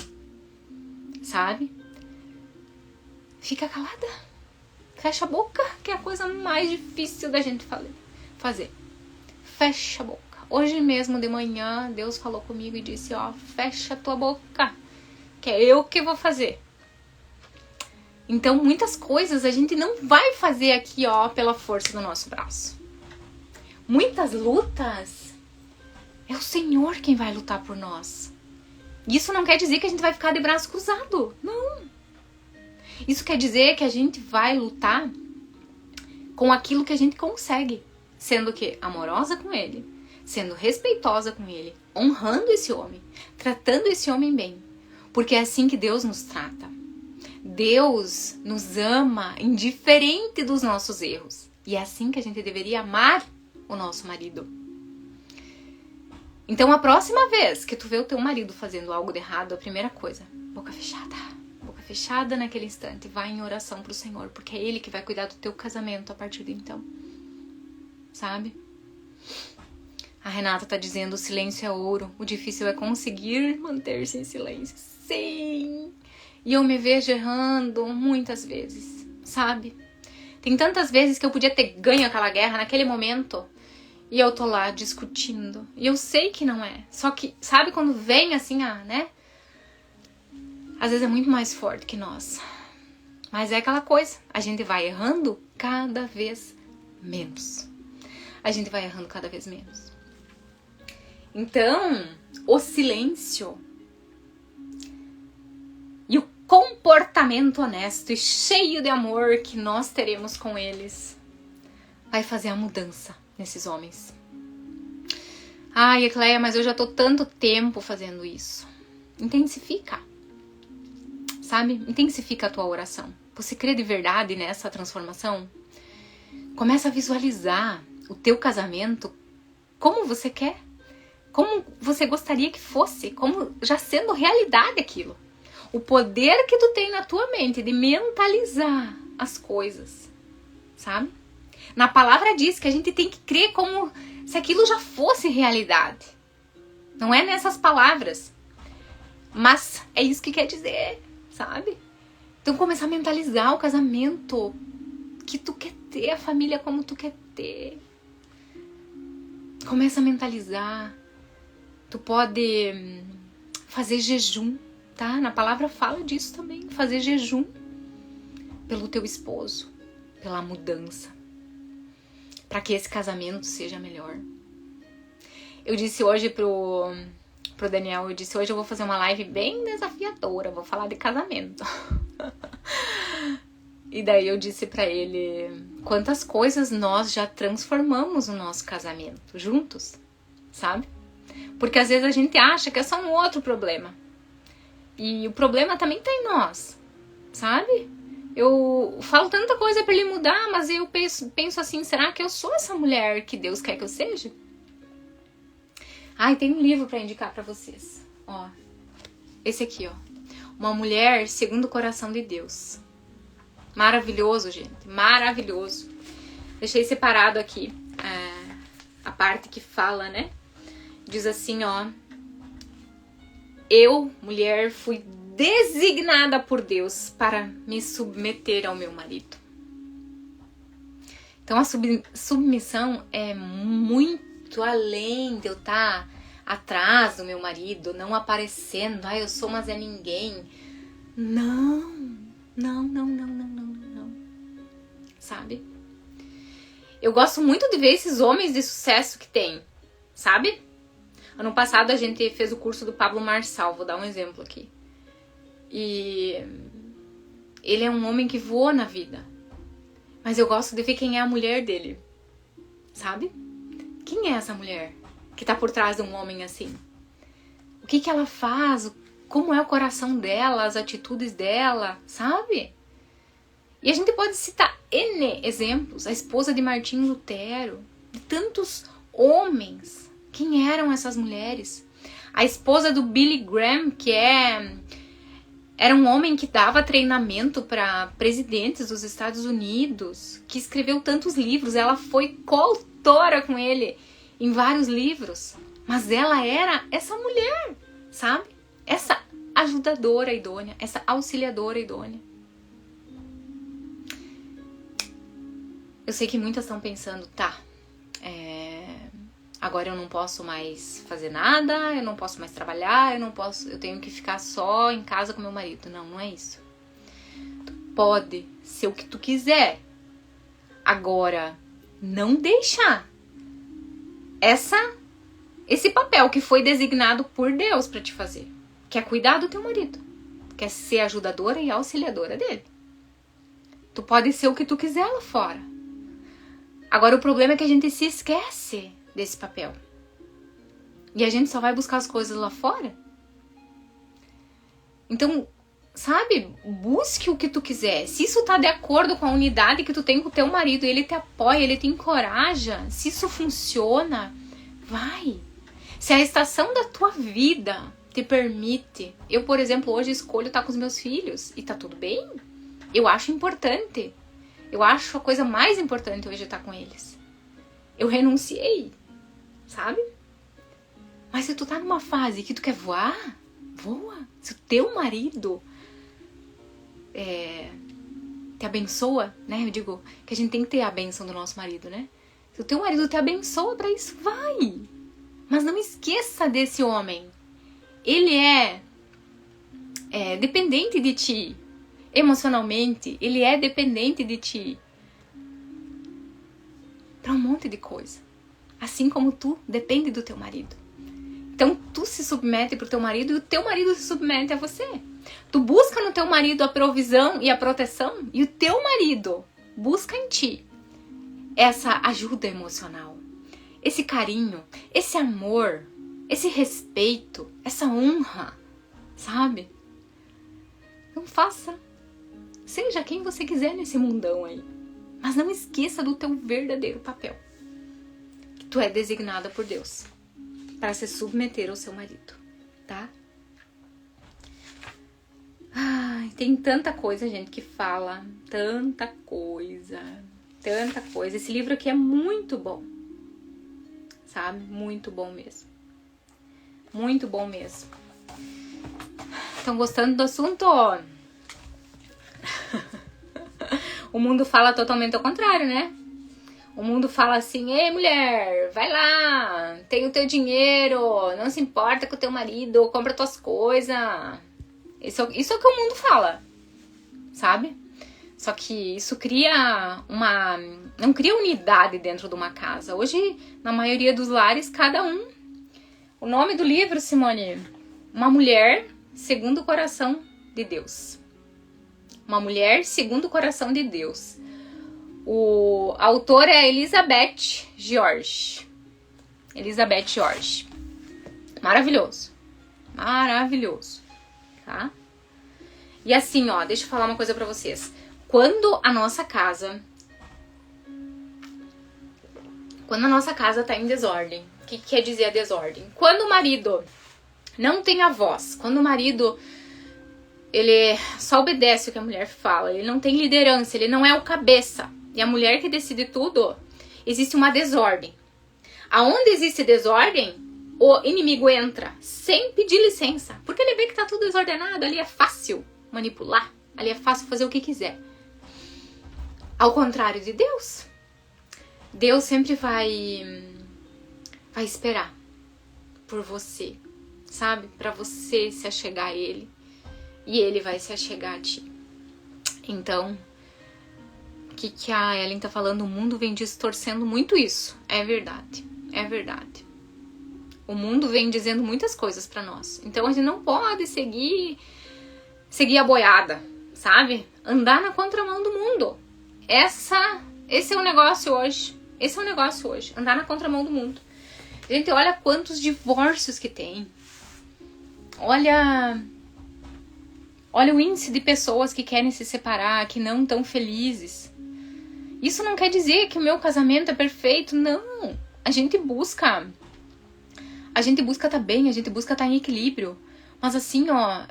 sabe? Fica calada, fecha a boca, que é a coisa mais difícil da gente fazer. Fecha a boca. Hoje mesmo de manhã, Deus falou comigo e disse, ó, fecha a tua boca, que é eu que vou fazer. Então, muitas coisas a gente não vai fazer aqui, ó, pela força do nosso braço. Muitas lutas, é o Senhor quem vai lutar por nós. Isso não quer dizer que a gente vai ficar de braço cruzado, não. Isso quer dizer que a gente vai lutar com aquilo que a gente consegue, sendo que amorosa com Ele, sendo respeitosa com Ele, honrando esse homem, tratando esse homem bem. Porque é assim que Deus nos trata. Deus nos ama indiferente dos nossos erros. E é assim que a gente deveria amar o nosso marido. Então, a próxima vez que tu vê o teu marido fazendo algo de errado, a primeira coisa, boca fechada naquele instante, vai em oração pro Senhor, porque é Ele que vai cuidar do teu casamento a partir de então. Sabe? A Renata tá dizendo, o silêncio é ouro, o difícil é conseguir manter-se em silêncio. Sim! E eu me vejo errando muitas vezes, sabe? Tem tantas vezes que eu podia ter ganho aquela guerra naquele momento e eu tô lá discutindo. E eu sei que não é. Só que, sabe quando vem assim, né? Às vezes é muito mais forte que nós. Mas é aquela coisa, a gente vai errando cada vez menos. A gente vai errando cada vez menos. Então, o silêncio e o comportamento honesto e cheio de amor que nós teremos com eles vai fazer a mudança nesses homens. Ai, Ecleia, mas eu já tô tanto tempo fazendo isso. Intensifica. Sabe? Intensifica a tua oração. Você crê de verdade nessa transformação? Começa a visualizar o teu casamento como você quer. Como você gostaria que fosse. Como já sendo realidade aquilo. O poder que tu tem na tua mente de mentalizar as coisas. Sabe? Na palavra diz que a gente tem que crer como se aquilo já fosse realidade. Não é nessas palavras. Mas é isso que quer dizer, sabe? Então começar a mentalizar o casamento que tu quer ter, a família como tu quer ter. Começa a mentalizar. Tu pode fazer jejum, tá? Na palavra fala disso também. Fazer jejum pelo teu esposo, pela mudança. Para que esse casamento seja melhor. Eu disse hoje pro Daniel, hoje eu vou fazer uma live bem desafiadora, vou falar de casamento. E daí eu disse pra ele quantas coisas nós já transformamos no nosso casamento, juntos, sabe? Porque às vezes a gente acha que é só um outro problema. E o problema também tá em nós, sabe? Eu falo tanta coisa pra ele mudar, mas eu penso assim, será que eu sou essa mulher que Deus quer que eu seja? Ai, tem um livro pra indicar pra vocês. Ó, esse aqui, ó. Uma Mulher Segundo o Coração de Deus. Maravilhoso, gente. Maravilhoso. Deixei separado aqui a parte que fala, né? Diz assim, ó. Eu, mulher, fui designada por Deus para me submeter ao meu marido. Então a submissão é muito além de eu estar atrás do meu marido, não aparecendo, eu sou mas é ninguém. Não. Sabe? Eu gosto muito de ver esses homens de sucesso que tem, sabe? Ano passado a gente fez o curso do Pablo Marçal, vou dar um exemplo aqui. E ele é um homem que voa na vida. Mas eu gosto de ver quem é a mulher dele. Sabe? Quem é essa mulher que tá por trás de um homem assim? O que ela faz? Como é o coração dela? As atitudes dela? Sabe? E a gente pode citar N exemplos. A esposa de Martim Lutero. De tantos homens. Quem eram essas mulheres? A esposa do Billy Graham, que era um homem que dava treinamento para presidentes dos Estados Unidos, que escreveu tantos livros. Ela foi coautora com ele em vários livros. Mas ela era essa mulher, sabe? Essa ajudadora idônea, essa auxiliadora idônea. Eu sei que muitas estão pensando, agora eu não posso mais fazer nada, eu não posso mais trabalhar, eu tenho que ficar só em casa com meu marido. Não, não é isso. Tu pode ser o que tu quiser. Agora, não deixar esse papel que foi designado por Deus pra te fazer. Que é cuidar do teu marido. Que é ser ajudadora e auxiliadora dele. Tu pode ser o que tu quiser lá fora. Agora o problema é que a gente se esquece desse papel. E a gente só vai buscar as coisas lá fora. Então, sabe? Busque o que tu quiser. Se isso tá de acordo com a unidade que tu tem com o teu marido, ele te apoia, ele te encoraja. Se isso funciona, vai. Se a estação da tua vida te permite. Eu, por exemplo, hoje escolho estar com os meus filhos. E tá tudo bem. Eu acho importante. Eu acho a coisa mais importante hoje estar com eles. Eu renunciei. Sabe? Mas se tu tá numa fase que tu quer voar, voa. Se o teu marido te abençoa, né? Eu digo que a gente tem que ter a bênção do nosso marido, né? Se o teu marido te abençoa pra isso, vai. Mas não esqueça desse homem. Ele é dependente de ti. Emocionalmente, ele é dependente de ti. Pra um monte de coisa. Assim como tu depende do teu marido. Então tu se submete pro teu marido e o teu marido se submete a você. Tu busca no teu marido a provisão e a proteção e o teu marido busca em ti essa ajuda emocional. esse carinho, esse amor, esse respeito, essa honra, sabe? Então faça. Seja quem você quiser nesse mundão aí. Mas não esqueça do teu verdadeiro papel. Que tu é designada por Deus para se submeter ao seu marido, tá? Ai, tem tanta coisa, gente, que fala. Tanta coisa. Tanta coisa. Esse livro aqui é muito bom. Sabe? Muito bom mesmo. Muito bom mesmo. Estão gostando do assunto? O mundo fala totalmente ao contrário, né? O mundo fala assim: ei, mulher, vai lá, tem o teu dinheiro, não se importa com o teu marido, compra tuas coisas. Isso é o que o mundo fala, sabe? Só que isso cria não cria unidade dentro de uma casa. Hoje, na maioria dos lares, cada um. O nome do livro, Simone, Uma Mulher Segundo o Coração de Deus. Uma Mulher Segundo o Coração de Deus. A autora é Elizabeth George. Elizabeth George. Maravilhoso. Maravilhoso. Tá? E assim, ó, deixa eu falar uma coisa pra vocês. Quando a nossa casa tá em desordem, o que quer dizer a desordem? Quando o marido não tem a voz, quando o marido ele só obedece o que a mulher fala, ele não tem liderança, ele não é o cabeça, e a mulher que decide tudo, existe uma desordem. Aonde existe desordem, o inimigo entra sem pedir licença, porque ele vê que tá tudo desordenado, ali é fácil manipular, ali é fácil fazer o que quiser. Ao contrário de Deus, Deus sempre vai esperar por você, sabe? Pra você se achegar a Ele e Ele vai se achegar a ti. Então, o que a Ellen tá falando? O mundo vem distorcendo muito isso. É verdade, é verdade. O mundo vem dizendo muitas coisas pra nós. Então a gente não pode seguir a boiada, sabe? Andar na contramão do mundo. Esse é o negócio hoje. Esse é o negócio hoje. Andar na contramão do mundo. Gente, olha quantos divórcios que tem. Olha o índice de pessoas que querem se separar, que não estão felizes. Isso não quer dizer que o meu casamento é perfeito. Não. A gente busca tá bem, a gente busca tá em equilíbrio. Mas assim, ó,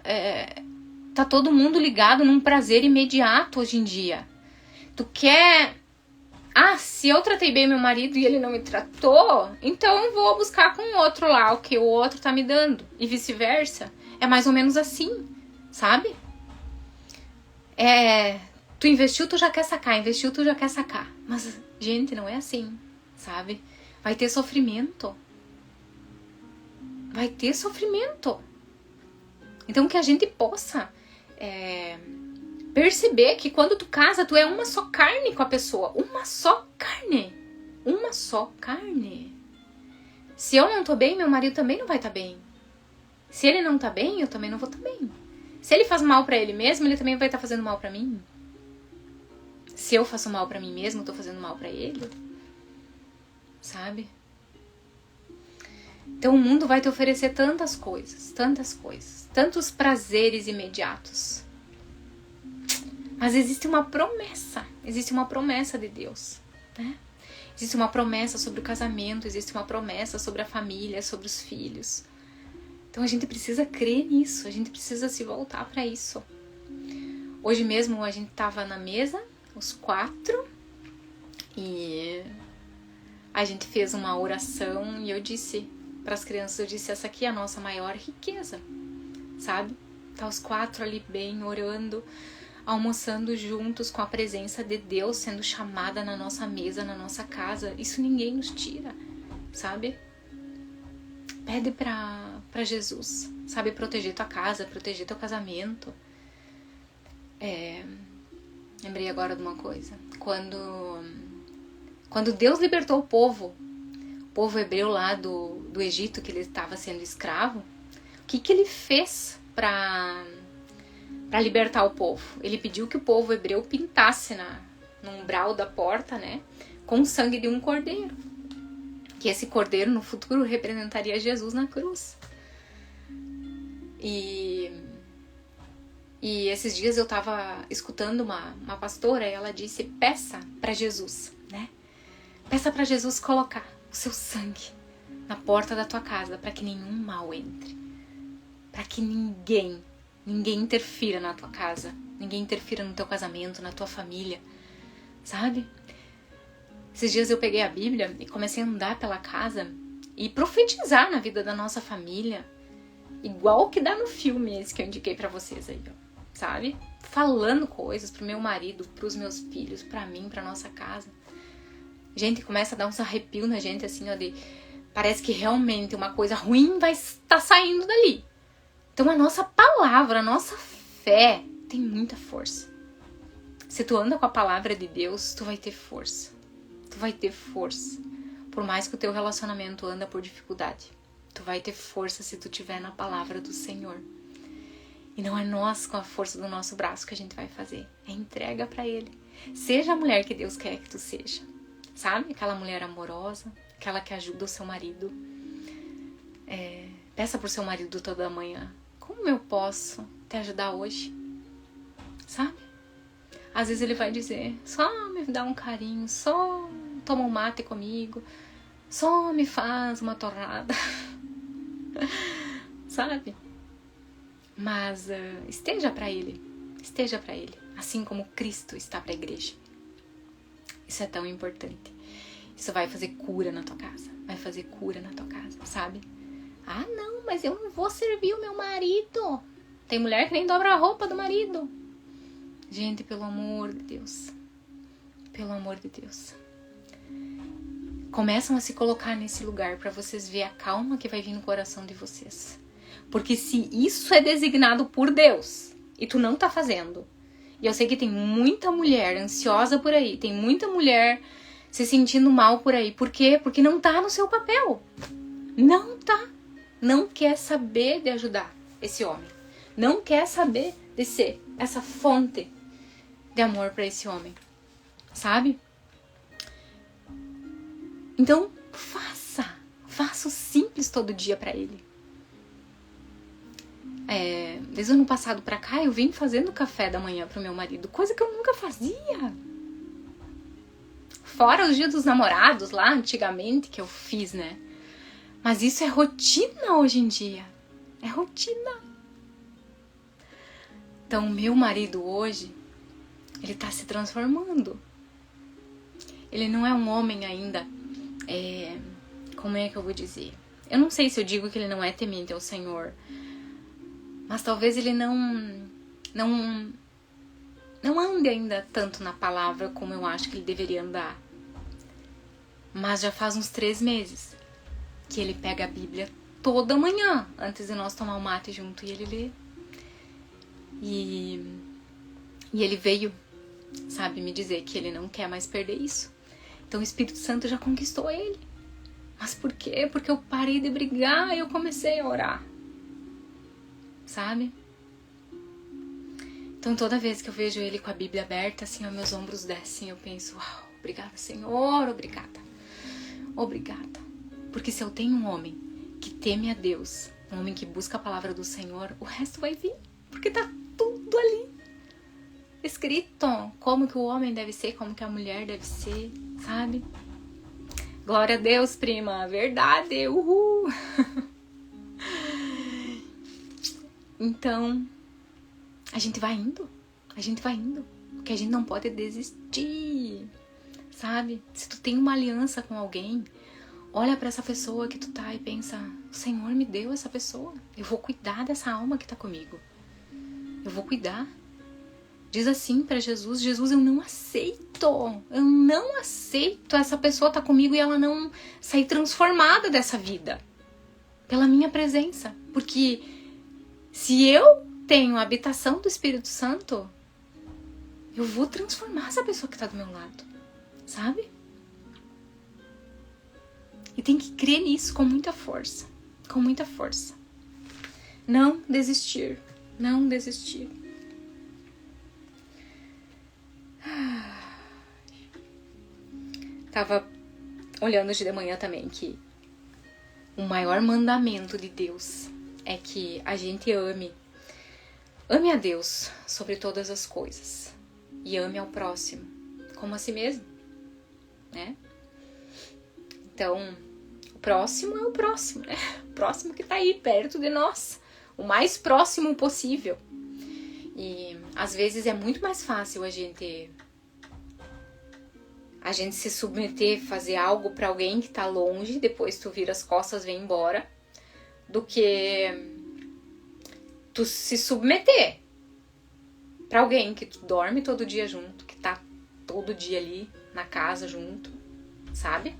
tá todo mundo ligado num prazer imediato hoje em dia. Tu quer... se eu tratei bem meu marido e ele não me tratou, então eu vou buscar com o outro lá o que o outro tá me dando. E vice-versa. É mais ou menos assim, sabe? Tu investiu, tu já quer sacar. Investiu, tu já quer sacar. Mas, gente, não é assim, sabe? Vai ter sofrimento. Vai ter sofrimento. Então que a gente possa perceber que quando tu casa, tu é uma só carne com a pessoa. Uma só carne. Uma só carne. Se eu não tô bem, meu marido também não vai estar bem. Se ele não tá bem, eu também não vou estar bem. Se ele faz mal pra ele mesmo, ele também vai estar fazendo mal pra mim. Se eu faço mal pra mim mesmo, eu tô fazendo mal pra ele. Sabe? Então o mundo vai te oferecer tantas coisas. Tantos prazeres imediatos. Mas existe uma promessa de Deus, né? Existe uma promessa sobre o casamento, existe uma promessa sobre a família, sobre os filhos. Então a gente precisa crer nisso, a gente precisa se voltar para isso. Hoje mesmo a gente tava na mesa, os 4, e a gente fez uma oração e eu disse para as crianças, essa aqui é a nossa maior riqueza, sabe? Tá os 4 ali bem, orando, almoçando juntos com a presença de Deus sendo chamada na nossa mesa, na nossa casa. Isso ninguém nos tira, sabe? Pede pra Jesus, sabe? Proteger tua casa, proteger teu casamento. Lembrei agora de uma coisa. Quando Deus libertou o povo hebreu lá do Egito, que ele estava sendo escravo, o que ele fez para libertar o povo? Ele pediu que o povo hebreu pintasse no umbral da porta, né, com o sangue de um cordeiro. O que esse cordeiro no futuro representaria Jesus na cruz. E esses dias eu tava escutando uma pastora, e ela disse: peça para Jesus, né? Peça para Jesus colocar o seu sangue na porta da tua casa, para que nenhum mal entre, para que ninguém interfira na tua casa, ninguém interfira no teu casamento, na tua família, sabe? Esses dias eu peguei a Bíblia e comecei a andar pela casa e profetizar na vida da nossa família, igual que dá no filme esse que eu indiquei pra vocês aí, ó, sabe? Falando coisas pro meu marido, pros meus filhos, pra mim, pra nossa casa. Gente, começa a dar uns arrepios na gente, assim, ó, de... Parece que realmente uma coisa ruim vai estar saindo dali. Então a nossa palavra, a nossa fé tem muita força. Se tu anda com a palavra de Deus, tu vai ter força. Tu vai ter força. Por mais que o teu relacionamento anda por dificuldade, tu vai ter força se tu tiver na palavra do Senhor. E não é nós com a força do nosso braço que a gente vai fazer. É entrega pra Ele. Seja a mulher que Deus quer que tu seja. Sabe? Aquela mulher amorosa, aquela que ajuda o seu marido. Peça pro seu marido toda manhã: como eu posso te ajudar hoje? Sabe? Às vezes ele vai dizer: só me dá um carinho, só toma um mate comigo, só me faz uma torrada. Sabe? Mas esteja pra Ele, assim como Cristo está pra igreja. Isso é tão importante. Isso vai fazer cura na tua casa, sabe? Ah, não, mas eu não vou servir o meu marido. Tem mulher que nem dobra a roupa do marido. Gente, pelo amor de Deus, começam a se colocar nesse lugar para vocês verem a calma que vai vir no coração de vocês. Porque se isso é designado por Deus e tu não tá fazendo, e eu sei que tem muita mulher ansiosa por aí, tem muita mulher se sentindo mal por aí. Por quê? Porque não tá no seu papel. Não tá. Não quer saber de ajudar esse homem. Não quer saber de ser essa fonte de amor para esse homem. Sabe? Então, faça o simples todo dia para ele. Desde o ano passado pra cá, eu vim fazendo café da manhã pro meu marido, coisa que eu nunca fazia. Fora os dias dos namorados lá, antigamente, que eu fiz, né? Mas isso é rotina hoje em dia. É rotina. Então, meu marido hoje, ele tá se transformando. Ele não é um homem ainda, como é que eu vou dizer? Eu não sei se eu digo que ele não é temente ao Senhor, mas talvez ele não ande ainda tanto na palavra como eu acho que ele deveria andar. Mas já faz uns 3 meses que ele pega a Bíblia toda manhã, antes de nós tomar o mate junto, e ele lê. E ele veio, sabe, me dizer que ele não quer mais perder isso. Então o Espírito Santo já conquistou ele. Mas por quê? Porque eu parei de brigar e eu comecei a orar. Sabe? Então toda vez que eu vejo ele com a Bíblia aberta, assim, ó, meus ombros descem, eu penso: uau, obrigada, Senhor, obrigada. Porque se eu tenho um homem que teme a Deus, um homem que busca a palavra do Senhor, o resto vai vir. Porque tá tudo ali escrito. Como que o homem deve ser, como que a mulher deve ser, sabe? Glória a Deus, prima. Verdade. Uhul. Então, a gente vai indo. Porque a gente não pode desistir, sabe? Se tu tem uma aliança com alguém, olha pra essa pessoa que tu tá e pensa: o Senhor me deu essa pessoa. Eu vou cuidar dessa alma que tá comigo. Eu vou cuidar. Diz assim pra Jesus: Jesus, eu não aceito essa pessoa tá comigo e ela não sair transformada dessa vida pela minha presença. Porque se eu tenho a habitação do Espírito Santo, eu vou transformar essa pessoa que tá do meu lado, sabe? E tem que crer nisso com muita força. Não desistir. Tava olhando de manhã também que o maior mandamento de Deus é que a gente ame a Deus sobre todas as coisas e ame ao próximo como a si mesmo, né? Então, o próximo é o próximo, né? O próximo que tá aí perto de nós, o mais próximo possível. E às vezes é muito mais fácil a gente se submeter, fazer algo pra alguém que tá longe, depois tu vira as costas e vem embora, do que tu se submeter pra alguém que tu dorme todo dia junto, que tá todo dia ali na casa junto, sabe?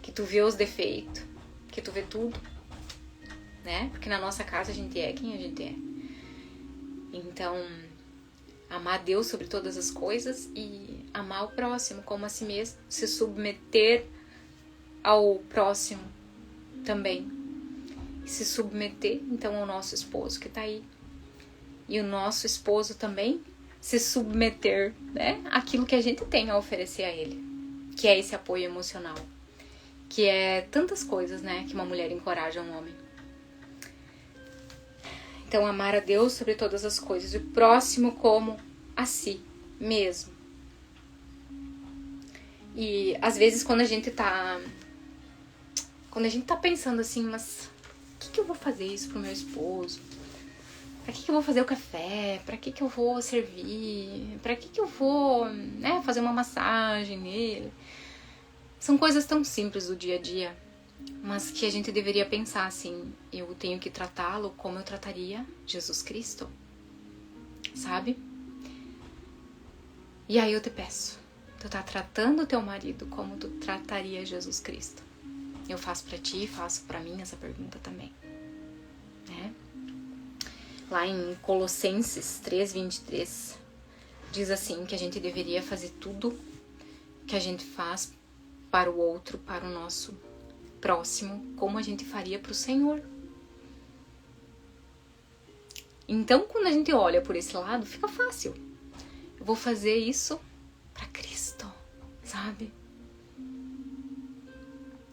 Que tu vê os defeitos, que tu vê tudo, né? Porque na nossa casa a gente é quem a gente é. Então, amar a Deus sobre todas as coisas e amar o próximo como a si mesmo, se submeter ao próximo também. E se submeter, então, ao nosso esposo que tá aí. E o nosso esposo também se submeter, né, àquilo que a gente tem a oferecer a ele, que é esse apoio emocional, que é tantas coisas, né, que uma mulher encoraja um homem. Então, amar a Deus sobre todas as coisas, e o próximo como a si mesmo. E às vezes quando a gente tá pensando assim, mas que eu vou fazer isso pro meu esposo? Pra que eu vou fazer o café? Pra que eu vou servir? Pra que eu vou, né, fazer uma massagem nele? São coisas tão simples do dia a dia, mas que a gente deveria pensar assim, eu tenho que tratá-lo como eu trataria Jesus Cristo, sabe? E aí eu te peço, tu tá tratando o teu marido como tu trataria Jesus Cristo? Eu faço pra ti, faço pra mim essa pergunta também, né? Lá em Colossenses 3:23, diz assim, que a gente deveria fazer tudo que a gente faz para o outro, para o nosso próximo, como a gente faria para o Senhor. Então, quando a gente olha por esse lado, fica fácil. Eu vou fazer isso para Cristo, sabe?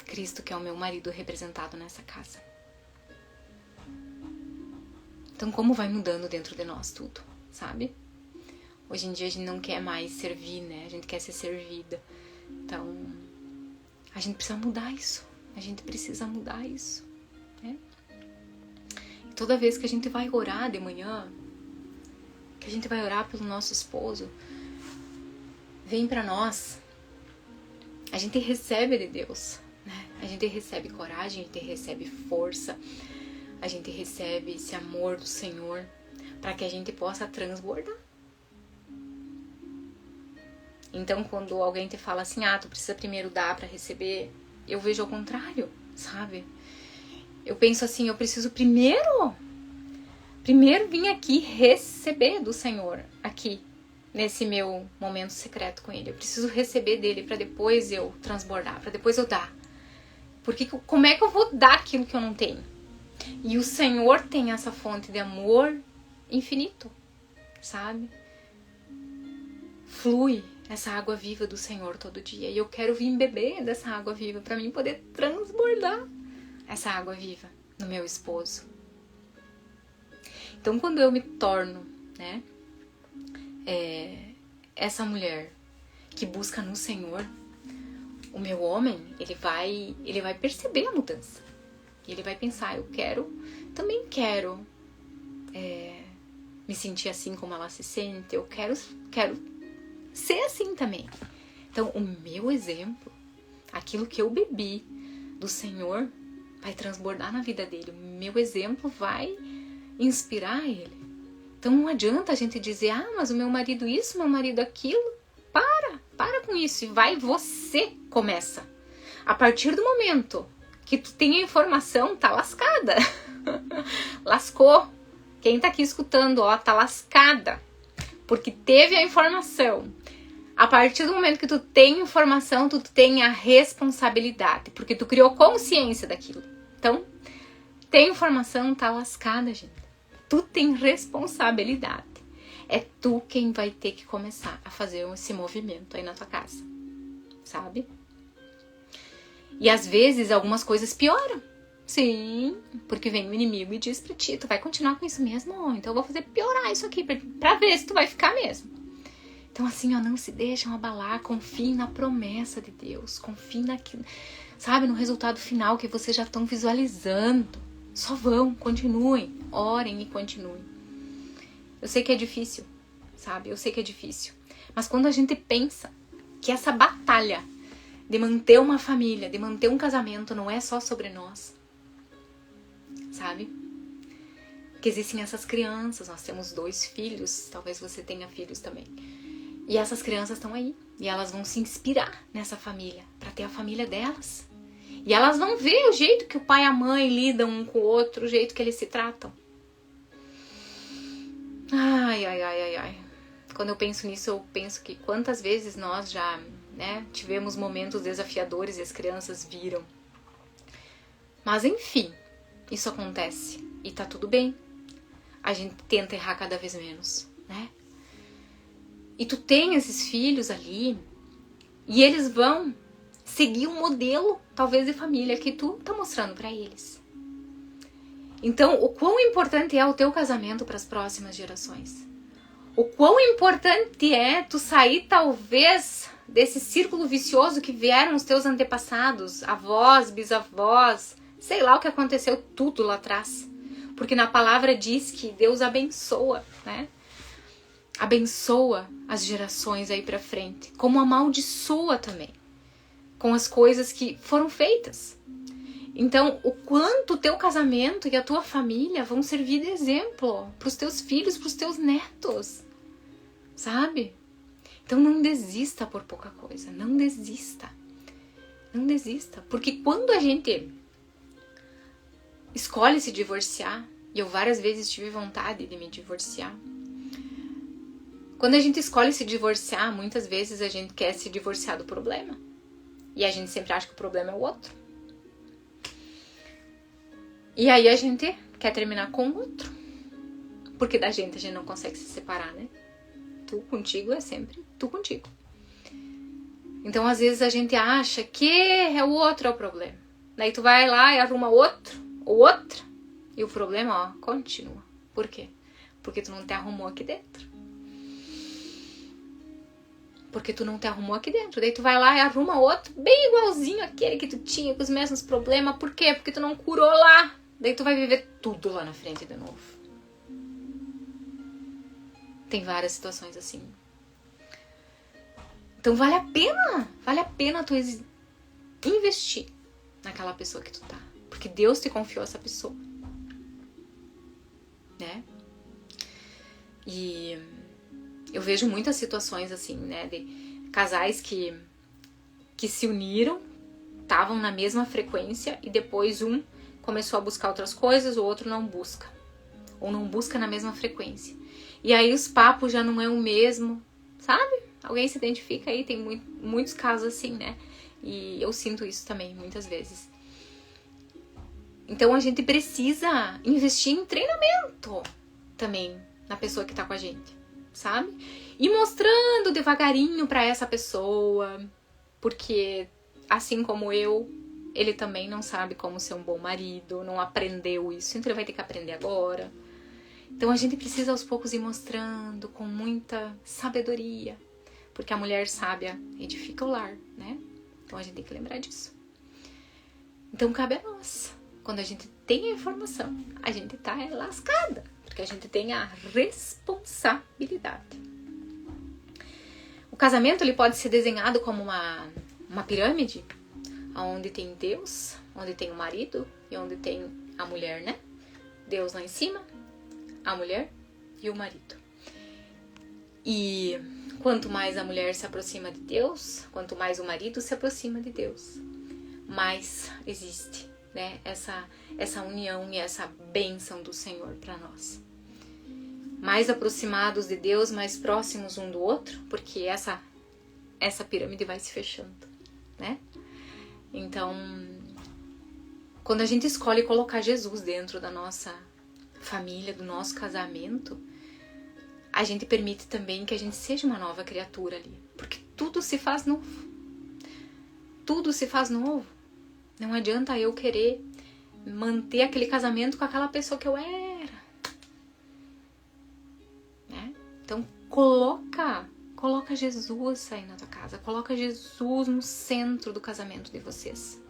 Cristo que é o meu marido representado nessa casa. Então, como vai mudando dentro de nós tudo, sabe? Hoje em dia a gente não quer mais servir, né? A gente quer ser servida. Então, a gente precisa mudar isso. A gente precisa mudar isso, né? E toda vez que a gente vai orar de manhã, que a gente vai orar pelo nosso esposo, vem pra nós, a gente recebe de Deus, né? A gente recebe coragem, a gente recebe força, a gente recebe esse amor do Senhor para que a gente possa transbordar. Então, quando alguém te fala assim, tu precisa primeiro dar para receber, eu vejo ao contrário, sabe? Eu penso assim, eu preciso primeiro vir aqui receber do Senhor, aqui, nesse meu momento secreto com Ele. Eu preciso receber dele para depois eu transbordar, para depois eu dar. Porque como é que eu vou dar aquilo que eu não tenho? E o Senhor tem essa fonte de amor infinito, sabe? Flui essa água viva do Senhor todo dia. E eu quero vir beber dessa água viva para mim poder transbordar essa água viva no meu esposo. Então, quando eu me torno, né, essa mulher que busca no Senhor, o meu homem, ele vai perceber a mudança. E ele vai pensar, também quero me sentir assim como ela se sente, eu quero ser assim também. Então, o meu exemplo, aquilo que eu bebi do Senhor, vai transbordar na vida dele. O meu exemplo vai inspirar ele. Então, não adianta a gente dizer, mas o meu marido isso, meu marido aquilo. Para com isso. E você começa. A partir do momento que tu tem a informação, tá lascada. Lascou. Quem tá aqui escutando, tá lascada. Porque teve a informação. A partir do momento que tu tem informação, tu tem a responsabilidade. Porque tu criou consciência daquilo. Então, tem informação, tá lascada, gente. Tu tem responsabilidade. É tu quem vai ter que começar a fazer esse movimento aí na tua casa. Sabe? E às vezes algumas coisas pioram. Sim, porque vem o inimigo e diz pra ti, tu vai continuar com isso mesmo? Então eu vou fazer piorar isso aqui pra ver se tu vai ficar mesmo. Então assim, ó, não se deixam abalar, confiem na promessa de Deus, confiem naquilo, sabe, no resultado final que vocês já estão visualizando. Só vão, continuem, orem e continuem. Eu sei que é difícil, sabe, eu sei que é difícil. Mas quando a gente pensa que essa batalha de manter uma família, de manter um casamento não é só sobre nós, sabe? Que existem essas crianças, nós temos 2 filhos, talvez você tenha filhos também. E essas crianças estão aí, e elas vão se inspirar nessa família, para ter a família delas. E elas vão ver o jeito que o pai e a mãe lidam um com o outro, o jeito que eles se tratam. Ai, ai, ai, ai, ai. Quando eu penso nisso, eu penso que quantas vezes nós já, né, tivemos momentos desafiadores e as crianças viram. Mas enfim, isso acontece e tá tudo bem. A gente tenta errar cada vez menos, né? E tu tem esses filhos ali e eles vão seguir um modelo, talvez, de família que tu tá mostrando pra eles. Então, o quão importante é o teu casamento para as próximas gerações? O quão importante é tu sair, talvez, desse círculo vicioso que vieram os teus antepassados, avós, bisavós, sei lá o que aconteceu tudo lá atrás. Porque na palavra diz que Deus abençoa, né? Abençoa as gerações aí pra frente. Como amaldiçoa também. Com as coisas que foram feitas. Então, o quanto o teu casamento e a tua família vão servir de exemplo pros teus filhos, pros teus netos. Sabe? Então não desista por pouca coisa. Não desista. Não desista. Porque quando a gente escolhe se divorciar, e eu várias vezes tive vontade de me divorciar. Quando a gente escolhe se divorciar, muitas vezes a gente quer se divorciar do problema. E a gente sempre acha que o problema é o outro. E aí a gente quer terminar com o outro. Porque da gente a gente não consegue se separar, né? Tu contigo é sempre tu contigo. Então às vezes a gente acha que é o outro é o problema. Daí tu vai lá e arruma outro ou outra. E o problema, ó, continua. Por quê? Porque tu não te arrumou aqui dentro. Porque tu não te arrumou aqui dentro. Daí tu vai lá e arruma outro bem igualzinho àquele que tu tinha, com os mesmos problemas. Por quê? Porque tu não curou lá. Daí tu vai viver tudo lá na frente de novo. Tem várias situações assim. Então vale a pena tu investir naquela pessoa que tu tá. Porque Deus te confiou essa pessoa. Né? E eu vejo muitas situações assim, né, de casais que se uniram, estavam na mesma frequência e depois um começou a buscar outras coisas, o outro não busca. Ou não busca na mesma frequência. E aí os papos já não é o mesmo, sabe? Alguém se identifica aí, tem muitos casos assim, né? E eu sinto isso também, muitas vezes. Então a gente precisa investir em treinamento também na pessoa que tá com a gente, sabe? E mostrando devagarinho pra essa pessoa, porque assim como eu, ele também não sabe como ser um bom marido, não aprendeu isso, então ele vai ter que aprender agora. Então a gente precisa aos poucos ir mostrando com muita sabedoria, porque a mulher sábia edifica o lar, né? Então a gente tem que lembrar disso. Então cabe a nós. Quando a gente tem a informação, a gente tá lascada, porque a gente tem a responsabilidade. O casamento ele pode ser desenhado como uma pirâmide, onde tem Deus, onde tem o marido e onde tem a mulher, né? Deus lá em cima, a mulher e o marido. E quanto mais a mulher se aproxima de Deus, quanto mais o marido se aproxima de Deus, mais existe, né, essa união e essa bênção do Senhor para nós. Mais aproximados de Deus, mais próximos um do outro, porque essa pirâmide vai se fechando, né? Então, quando a gente escolhe colocar Jesus dentro da nossa família, do nosso casamento, a gente permite também que a gente seja uma nova criatura ali, porque tudo se faz novo. Tudo se faz novo. Não adianta eu querer manter aquele casamento com aquela pessoa que eu era. Né? Então, coloca Jesus aí na tua casa. Coloca Jesus no centro do casamento de vocês.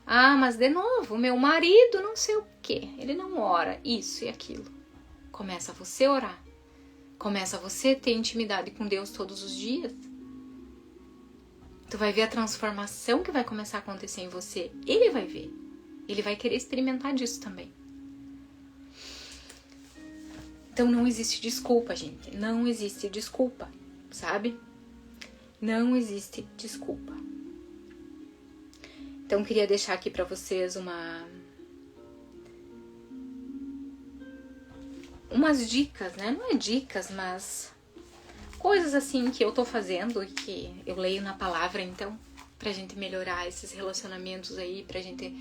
Ah, mas de novo, meu marido não sei o quê. Ele não ora isso e aquilo. Começa você a orar. Começa você a ter intimidade com Deus todos os dias. Tu vai ver a transformação que vai começar a acontecer em você. Ele vai ver. Ele vai querer experimentar disso também. Então não existe desculpa, gente. Não existe desculpa, sabe? Não existe desculpa. Então queria deixar aqui pra vocês umas dicas, né? Não é dicas, mas coisas assim que eu tô fazendo e que eu leio na palavra, então, pra gente melhorar esses relacionamentos aí, pra gente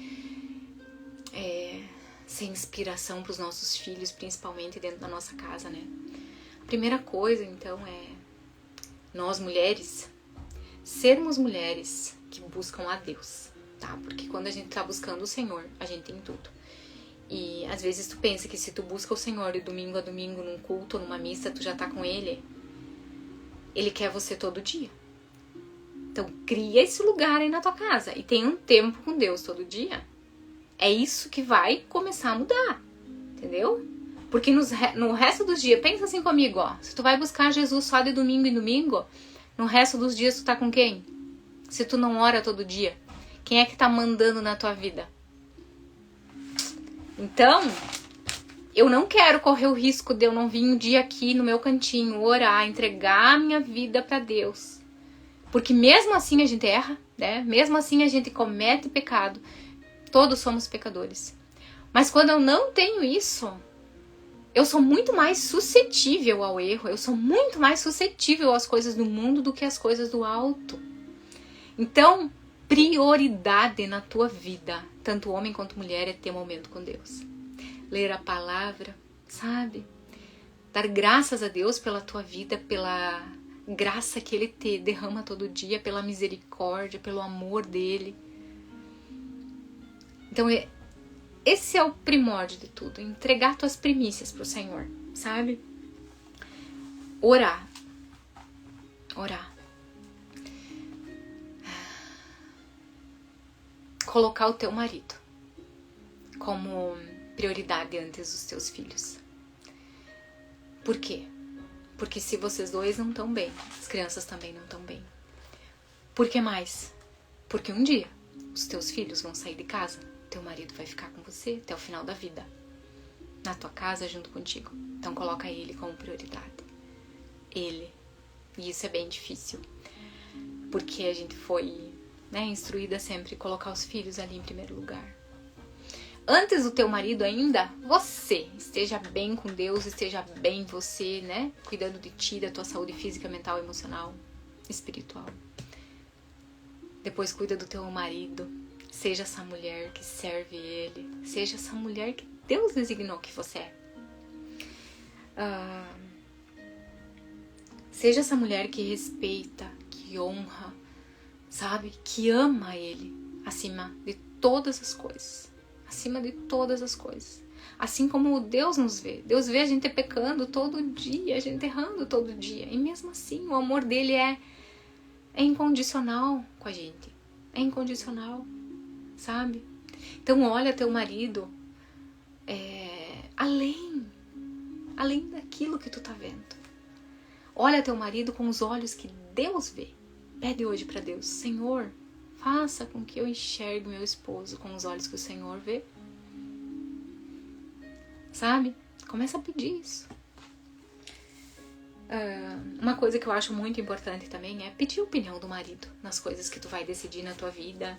ser inspiração pros nossos filhos, principalmente dentro da nossa casa, né? A primeira coisa, então, é nós mulheres sermos mulheres que buscam a Deus, tá? Porque quando a gente tá buscando o Senhor, a gente tem tudo. E às vezes tu pensa que se tu busca o Senhor de domingo a domingo num culto, numa missa, tu já tá com Ele. Ele quer você todo dia. Então cria esse lugar aí na tua casa e tenha um tempo com Deus todo dia. É isso que vai começar a mudar, entendeu? Porque no resto dos dias, pensa assim comigo, ó. Se tu vai buscar Jesus só de domingo em domingo, no resto dos dias tu tá com quem? Se tu não ora todo dia, quem é que tá mandando na tua vida? Então, eu não quero correr o risco de eu não vir um dia aqui no meu cantinho, orar, entregar a minha vida pra Deus. Porque mesmo assim a gente erra, né? Mesmo assim a gente comete pecado. Todos somos pecadores. Mas quando eu não tenho isso, eu sou muito mais suscetível ao erro. Eu sou muito mais suscetível às coisas do mundo do que às coisas do alto. Então, prioridade na tua vida, tanto homem quanto mulher, é ter momento com Deus. Ler a palavra, sabe? Dar graças a Deus pela tua vida, pela graça que Ele te derrama todo dia, pela misericórdia, pelo amor dEle. Então, esse é o primórdio de tudo. Entregar tuas primícias pro Senhor, sabe? Orar. Colocar o teu marido como prioridade antes dos teus filhos. Por quê? Porque se vocês dois não estão bem, as crianças também não estão bem. Por que mais? Porque um dia os teus filhos vão sair de casa, teu marido vai ficar com você até o final da vida, na tua casa junto contigo. Então coloca ele como prioridade. Ele. E isso é bem difícil, porque a gente foi, né, instruída sempre a colocar os filhos ali em primeiro lugar. Antes do teu marido ainda, você esteja bem com Deus, esteja bem você, né? Cuidando de ti, da tua saúde física, mental, emocional, espiritual. Depois cuida do teu marido. Seja essa mulher que serve ele. Seja essa mulher que Deus designou que você é. Seja essa mulher que respeita, que honra, sabe? Que ama ele acima de todas as coisas. Acima de todas as coisas. Assim como Deus nos vê. Deus vê a gente pecando todo dia, a gente errando todo dia. E mesmo assim, o amor dele é incondicional com a gente. É incondicional, sabe? Então olha teu marido além daquilo que tu tá vendo. Olha teu marido com os olhos que Deus vê. Pede hoje pra Deus: Senhor, faça com que eu enxergue meu esposo com os olhos que o Senhor vê. Sabe? Começa a pedir isso. Uma coisa que eu acho muito importante também é pedir a opinião do marido nas coisas que tu vai decidir na tua vida.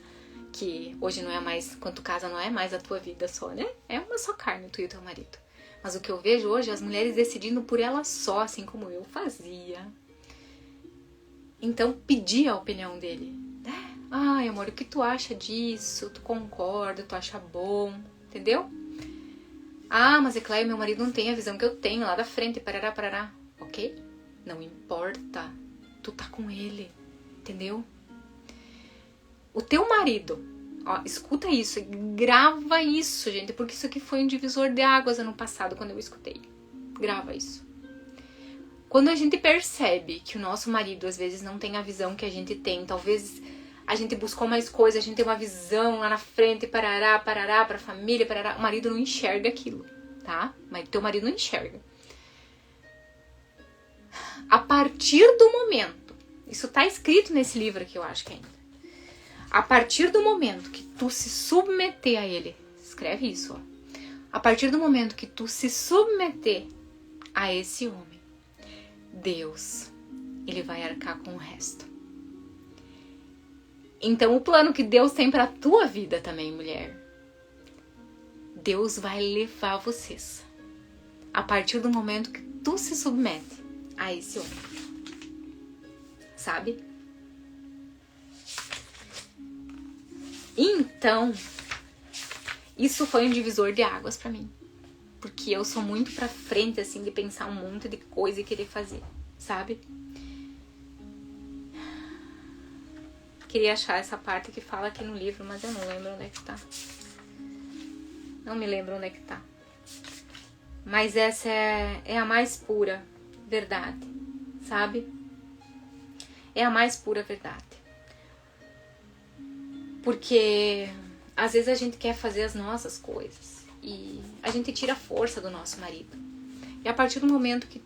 Que hoje não é mais, quando tu casa, não é mais a tua vida só, né? É uma só carne, tu e o teu marido. Mas o que eu vejo hoje é as mulheres decidindo por elas só, assim como eu fazia. Então, pedir a opinião dele. Ai, amor, o que tu acha disso? Tu concorda? Tu acha bom? Entendeu? Ah, mas é claro, meu marido não tem a visão que eu tenho lá da frente, parará, parará. Ok? Não importa. Tu tá com ele. Entendeu? O teu marido, ó, escuta isso, grava isso, gente, porque isso aqui foi um divisor de águas ano passado, quando eu escutei. Grava isso. Quando a gente percebe que o nosso marido às vezes não tem a visão que a gente tem, talvez a gente buscou mais coisas, a gente tem uma visão lá na frente, parará, pra família, parará, o marido não enxerga aquilo, tá? Mas teu marido não enxerga. A partir do momento, isso tá escrito nesse livro aqui, eu acho que ainda. A partir do momento que tu se submeter a ele, escreve isso, ó. A partir do momento que tu se submeter a esse homem, Deus, ele vai arcar com o resto. Então, o plano que Deus tem pra tua vida também, mulher, Deus vai levar vocês. A partir do momento que tu se submete a esse homem. Sabe? Então, isso foi um divisor de águas pra mim. Porque eu sou muito pra frente, assim, de pensar um monte de coisa e querer fazer, sabe? Queria achar essa parte que fala aqui no livro, mas eu não lembro onde é que tá. Não me lembro onde é que tá. Mas essa é a mais pura verdade, sabe? É a mais pura verdade. Porque às vezes a gente quer fazer as nossas coisas e a gente tira a força do nosso marido. E a partir do momento que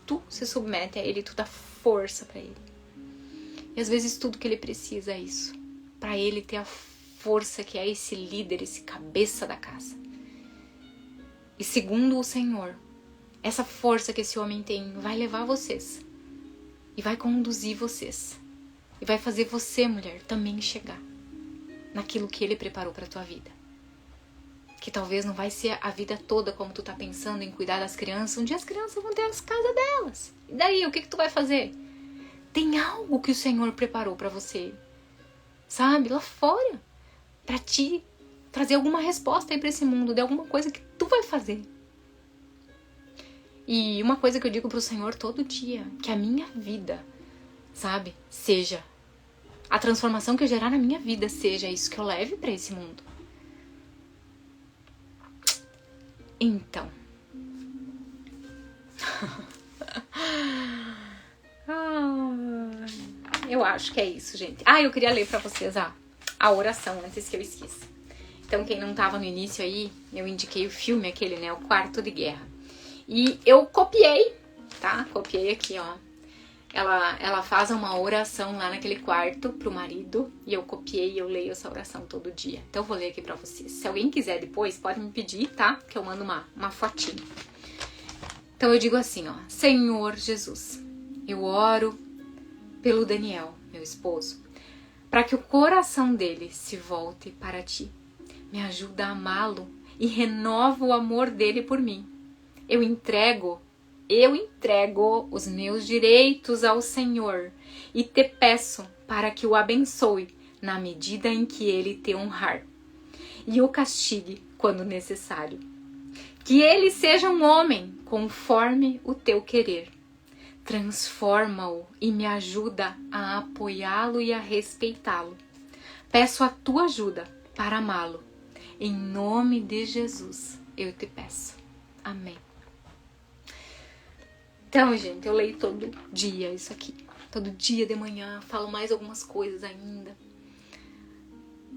tu se submete a ele, tu dá força pra ele. E às vezes tudo que ele precisa é isso. Pra ele ter a força que é esse líder, esse cabeça da casa. E segundo o Senhor, essa força que esse homem tem vai levar vocês. E vai conduzir vocês. E vai fazer você, mulher, também chegar naquilo que ele preparou pra tua vida. Que talvez não vai ser a vida toda como tu tá pensando em cuidar das crianças. Um dia as crianças vão ter as casas delas. E daí, o que tu vai fazer? Tem algo que o Senhor preparou pra você, sabe? Lá fora. Pra te trazer alguma resposta aí pra esse mundo, de alguma coisa que tu vai fazer. E uma coisa que eu digo pro Senhor todo dia, que a minha vida, sabe, seja a transformação que eu gerar na minha vida, seja isso que eu leve pra esse mundo. Então. Eu acho que é isso, gente. Eu queria ler pra vocês a oração antes que eu esqueça. Então, quem não tava no início aí, eu indiquei o filme aquele, né? O Quarto de Guerra. E eu copiei, tá? Copiei aqui, ó. Ela faz uma oração lá naquele quarto pro marido. E eu copiei e eu leio essa oração todo dia. Então, eu vou ler aqui pra vocês. Se alguém quiser depois, pode me pedir, tá? Que eu mando uma fotinha. Então, eu digo assim, ó. Senhor Jesus, eu oro pelo Daniel, meu esposo, para que o coração dele se volte para ti. Me ajuda a amá-lo e renova o amor dele por mim. Eu entrego os meus direitos ao Senhor e te peço para que o abençoe na medida em que ele te honrar e o castigue quando necessário. Que ele seja um homem conforme o teu querer. Transforma-o e me ajuda a apoiá-lo e a respeitá-lo. Peço a tua ajuda para amá-lo. Em nome de Jesus, eu te peço. Amém. Então, gente, eu leio todo dia isso aqui. Todo dia de manhã, falo mais algumas coisas ainda.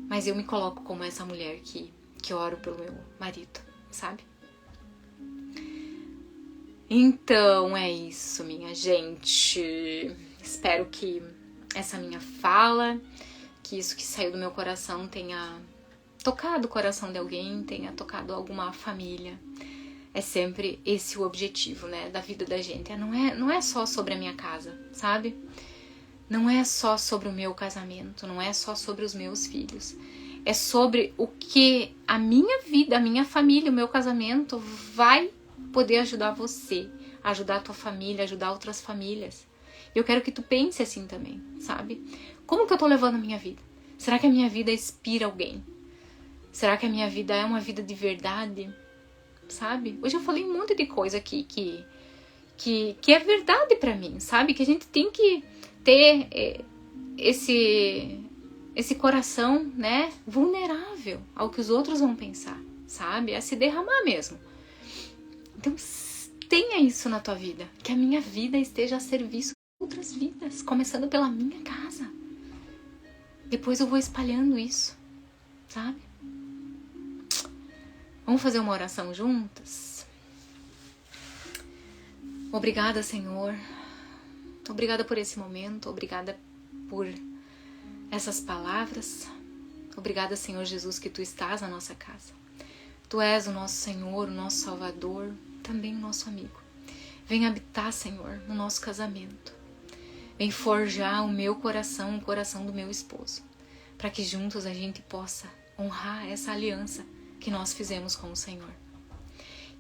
Mas eu me coloco como essa mulher que oro pelo meu marido, sabe? Então, é isso, minha gente. Espero que essa minha fala, que isso que saiu do meu coração tenha tocado o coração de alguém, tenha tocado alguma família. É sempre esse o objetivo, né, da vida da gente. Não é só sobre a minha casa, sabe? Não é só sobre o meu casamento, não é só sobre os meus filhos. É sobre o que a minha vida, a minha família, o meu casamento vai poder ajudar você, ajudar a tua família, ajudar outras famílias. Eu quero que tu pense assim também, sabe? Como que eu tô levando a minha vida? Será que a minha vida inspira alguém? Será que a minha vida é uma vida de verdade? Sabe? Hoje eu falei um monte de coisa aqui que é verdade pra mim, sabe? Que a gente tem que ter esse coração, né, vulnerável ao que os outros vão pensar, sabe? A se derramar mesmo. Então, tenha isso na tua vida, que a minha vida esteja a serviço de outras vidas, começando pela minha casa. Depois eu vou espalhando isso, sabe? Vamos fazer uma oração juntas? Obrigada, Senhor. Obrigada por esse momento. Obrigada por essas palavras. Obrigada, Senhor Jesus, que Tu estás na nossa casa. Tu és o nosso Senhor, o nosso Salvador, também o nosso amigo. Vem habitar, Senhor, no nosso casamento. Vem forjar o meu coração, o coração do meu esposo, para que juntos a gente possa honrar essa aliança que nós fizemos com o Senhor.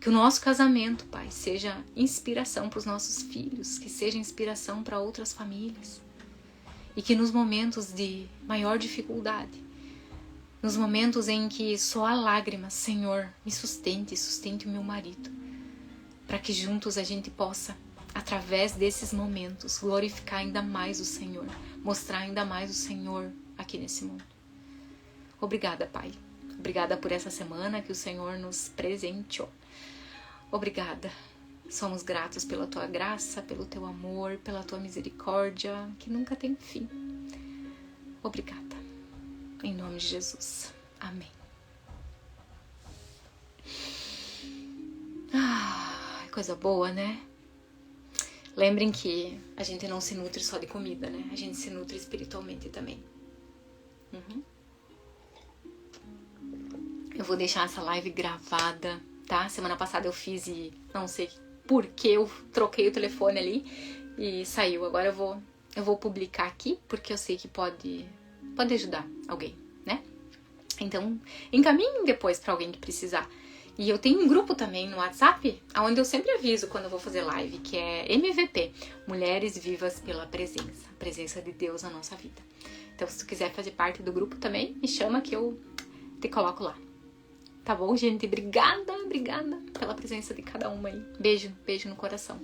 Que o nosso casamento, Pai, seja inspiração para os nossos filhos, que seja inspiração para outras famílias. E que nos momentos de maior dificuldade, nos momentos em que só há lágrimas, Senhor, me sustente o meu marido, para que juntos a gente possa, através desses momentos, glorificar ainda mais o Senhor, mostrar ainda mais o Senhor aqui nesse mundo. Obrigada, Pai. Obrigada por essa semana que o Senhor nos presenteou. Obrigada. Somos gratos pela Tua graça, pelo Teu amor, pela Tua misericórdia, que nunca tem fim. Obrigada. Em nome de Jesus. Amém. Coisa boa, né? Lembrem que a gente não se nutre só de comida, né? A gente se nutre espiritualmente também. Eu vou deixar essa live gravada, tá? Semana passada eu fiz e não sei por que eu troquei o telefone ali e saiu. Agora eu vou publicar aqui, porque eu sei que pode ajudar alguém, né? Então, encaminhem depois para alguém que precisar. E eu tenho um grupo também no WhatsApp, onde eu sempre aviso quando eu vou fazer live, que é MVP, Mulheres Vivas pela Presença, a presença de Deus na nossa vida. Então, se tu quiser fazer parte do grupo também, me chama que eu te coloco lá. Tá bom, gente? Obrigada pela presença de cada uma aí. Beijo no coração.